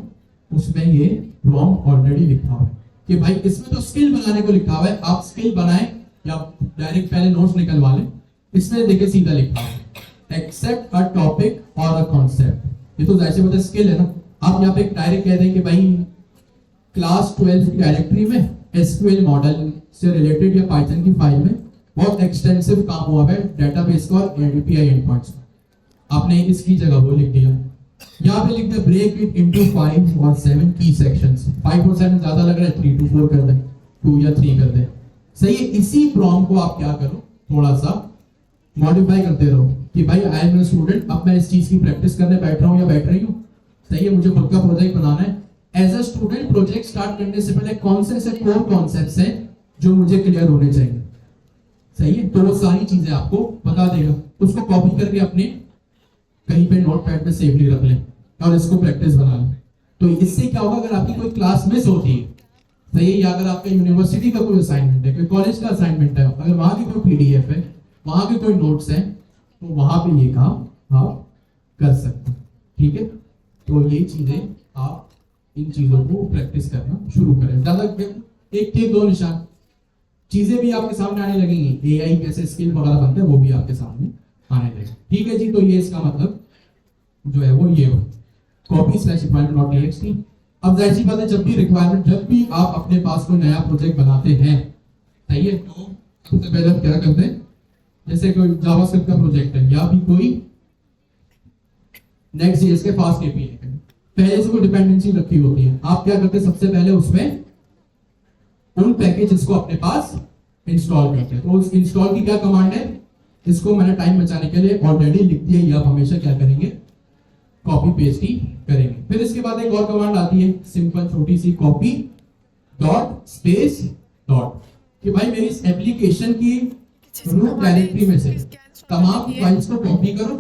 उसमें ये प्रॉम्प्ट ऑलरेडी लिखा हुआ है कि भाई इसमें तो स्किल बनाने को लिखा हुआ है, आप स्किल बनाएं या डायरेक्ट पहले नोट्स निकलवा लें। इसमें देखिए सीधा लिखा है एक्सेप्ट अ टॉपिक और अ कॉन्सेप्ट। ये तो जाहिर सी बात है स्किल है ना। आप यहाँ पे डायरेक्ट कह दें कि भाई क्लास 12 की डायरेक्टरी में एसक्यूएल मॉडल से रिलेटेड या पाइथन की फाइल में बहुत एक्सटेंसिव काम हुआ है डेटाबेस का और एपीआई एंडपॉइंट्स का। आपने इसकी जगह वो लिख दिया, यहाँ पे लिख दिया ब्रेक इट इनटू 5 और 7 की सेक्शंस। 5 और 7 ज्यादा लग रहा है, 3 to 4 कर दे, 2 या 3 कर दे, सही है। इसी प्रॉम्प्ट को आप क्या करो, थोड़ा सा मॉडिफाई करते रहो कि भाई आई एम ए स्टूडेंट, अब मैं इस चीज की प्रैक्टिस करने बैठ रहा हूँ या बैठ रही हूँ, सही है, मुझे खुद का प्रोजेक्ट बनाना है। As a student project start करने से पहले कौन से ऐसे कोर कॉन्सेप्ट्स हैं जो मुझे क्लियर होने चाहिए, सही है। तो वो सारी चीजें आपको बता देगा, उसको कॉपी करके अपने कहीं पे नोटपैड पे सेवली रख लें और इसको प्रैक्टिस बना लें। तो इससे क्या होगा, अगर आपकी कोई क्लास मिस होती है, सही है, या अगर आपका यूनिवर्सिटी का कोई असाइनमेंट है, कोई कॉलेज का असाइनमेंट है, अगर वहां की कोई पीडीएफ है, वहां के कोई नोट्स हैं, तो वहां पे ये काम आप कर सकते हैं, ठीक है। तो ये चीजें आप इन चीजों को प्रैक्टिस करना शुरू करें। ज्यादा एक थे 2 निशान चीजें भी आपके सामने आने लगेंगी, एआई कैसे स्किल वगैरह बनते हैं वो भी आपके सामने आने लगेंगे, ठीक है जी। तो ये इसका मतलब जो है वो ये हो, copy slash requirement dot TXT. अब जाहिर सी बात है, जब भी रिक्वायरमेंट, जब भी आप अपने पास कोई नया प्रोजेक्ट बनाते हैं, सही है, तो सबसे पहले हम क्या करते हैं, जैसे कोई जावास्क्रिप्ट का प्रोजेक्ट है या भी कोई नेक्स्ट.जेएस के फास्ट एपीआई है, पहले से कोई डिपेंडेंसी रखी होती है, आप क्या करते हैं, सबसे पहले उसमें उन पैकेजेस को अपने पास इंस्टॉल करते हैं। तो उस इंस्टॉल की क्या कमांड है, इसको मैंने टाइम बचाने के लिए ऑलरेडी लिख दिया, ये आप हमेशा क्या करेंगे, कॉपी पेस्ट ही करेंगे। फिर इसके बाद एक और कमांड आती है सिंपल छोटी सी, कॉपी डॉट स्पेस डॉट, कि भाई मेरी इस एप्लीकेशन की रूट डायरेक्टरी में से तमाम फाइल्स को कॉपी करो।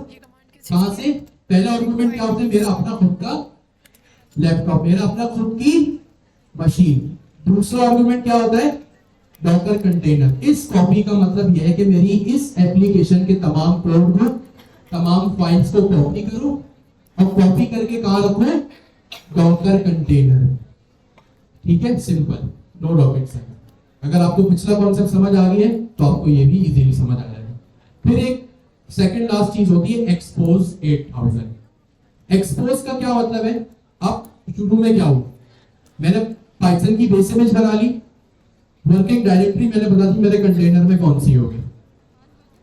कहां से, पहला आर्गुमेंट क्या होता है, मेरा अपना खुद का लैपटॉप, मेरा अपना खुद की मशीन। दूसरा आर्गुमेंट क्या होता है, डॉकर कंटेनर। इस कॉपी का मतलब यह है कि मेरी इस एप्लीकेशन के तमाम कोड को, तमाम फाइल्स को कॉपी करो और कॉपी करके कहां रखो, डॉकर कंटेनर, ठीक है, सिंपल, नो रॉकेट साइंस। अगर आपको पिछला कॉन्सेप्ट समझ आ गया है तो आपको ये भी इजीली समझ आ जाएगा। फिर एक सेकंड लास्ट चीज होती है एक्सपोज 8000। एक्सपोज का क्या मतलब है, अब शुरू में क्या हुआ, मैंने पाइथन की बेस इमेज बना ली, वर्किंग डायरेक्टरी मैंने बता दी मेरे कंटेनर में कौन सी होगी,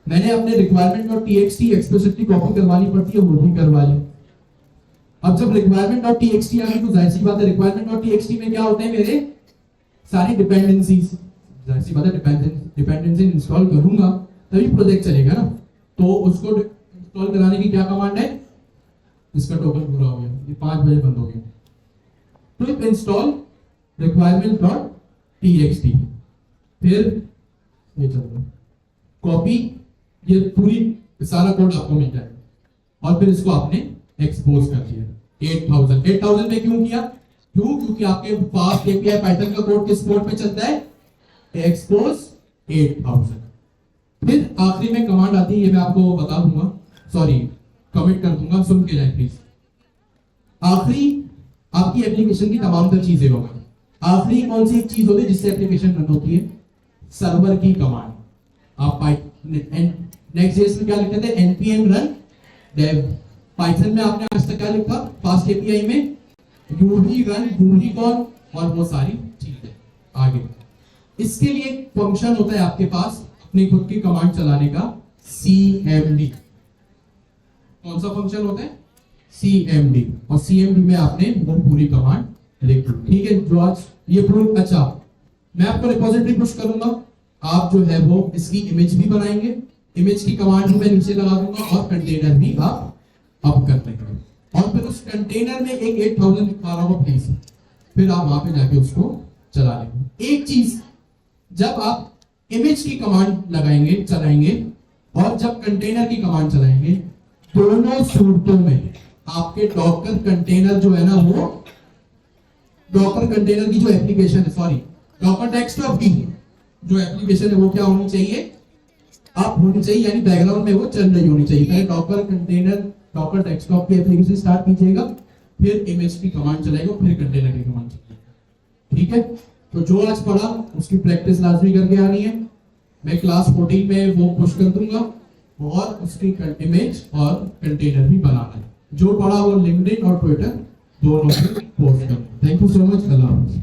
मैंने अपने requirement dot TXT explicitly copy करवानी पड़ती है, वो भी करवा ली। अब जब रिक्वायरमेंट डॉट टीएक्सटी आ गई तो जाहिर सी बात है रिक्वायरमेंट डॉट टीएक्सटी में क्या होते हैं, मेरे सारी डिपेंडेंसीज, जाहिर सी बात है डिपेंडेंसी इंस्टॉल करूंगा तभी प्रोजेक्ट चलेगा ना। तो उसको इंस्टॉल कराने की क्या कमांड है, इसका टोकन पूरा हो गया, ये 5 बजे बंद हो गया। तो इंस्टॉल रिक्वायरमेंट डॉट टीएक्सटी, फिर ये चल कॉपी, ये पूरी सारा कोड आपको मिल जाएगा और फिर इसको आपने एक्सपोज कर दिया 8000 में। क्यों किया, क्योंकि आपके फास्ट एपीआई पाइथन का कोड किस पोर्ट पे चलता है, एक्सपोज 8000। फिर आखिरी में कमांड आती है, ये मैं आपको बता दूंगा, सॉरी कमिट कर दूंगा, सुन के जाए प्लीज। आखिरी आपकी एप्लीकेशन की तमाम तर चीजें होंगी, आखिरी कौन सी एक चीज होती है जिससे एप्लीकेशन रन होती है, सर्वर की कमांड। आप नेक्स्ट.जेएस में क्या लिखते थे, npm run dev। पाइथन में आपने आज तक क्या लिखा, फास्ट एपीआई में यूवी रन, यूवी कॉल और वो सारी चीजें आगे। इसके लिए एक फंक्शन होता है आपके पास अपनी खुद की कमांड चलाने का, CMD। कौन सा फंक्शन होता है? CMD। और CMD में आपने वो पूरी कमांड लिख दी, ठीक है। जो आज ये प्रूफ, अच्छा मैं आपको रिपोजिटरी पुश करूंगा, आप जो है वो इसकी इमेज भी बनाएंगे, इमेज की कमांड भी मैं नीचे लगा दूंगा और कंटेनर भी आप अप कर देंगे। और फिर उस कंटेनर में एक 8000 लिखा रहा होगा प्लीज, फिर आप वहां पे जाके उसको चला लेंगे। एक चीज, जब आप इमेज की कमांड लगाएंगे चलाएंगे और जब कंटेनर की कमांड चलाएंगे, दोनों सूरतों में आपके डॉकर कंटेनर जो है ना, वो डॉकर कंटेनर की जो एप्लीकेशन है, सॉरी डॉकर डेस्कटॉप की जो एप्लीकेशन है वो क्या होनी चाहिए, आप होनी चाहिए, यानी बैकग्राउंड में वो चल रही होनी चाहिए। पहले डॉकर कंटेनर डॉकर डेस्कटॉप की एप्लीकेशन स्टार्ट कीजिएगा, फिर इमेज की कमांड चलाएगा, फिर कंटेनर की कमांड चलाएगा, ठीक है। तो जो आज पढ़ा उसकी प्रैक्टिस लाजमी करके आनी है। मैं क्लास 14 में वो पुश कर दूंगा और उसकी इमेज और कंटेनर भी बनाना है। जो पढ़ा वो लिंक्डइन और ट्विटर दोनों पे पोस्ट कर। Thank you so much. अल्लाह हाफिज़।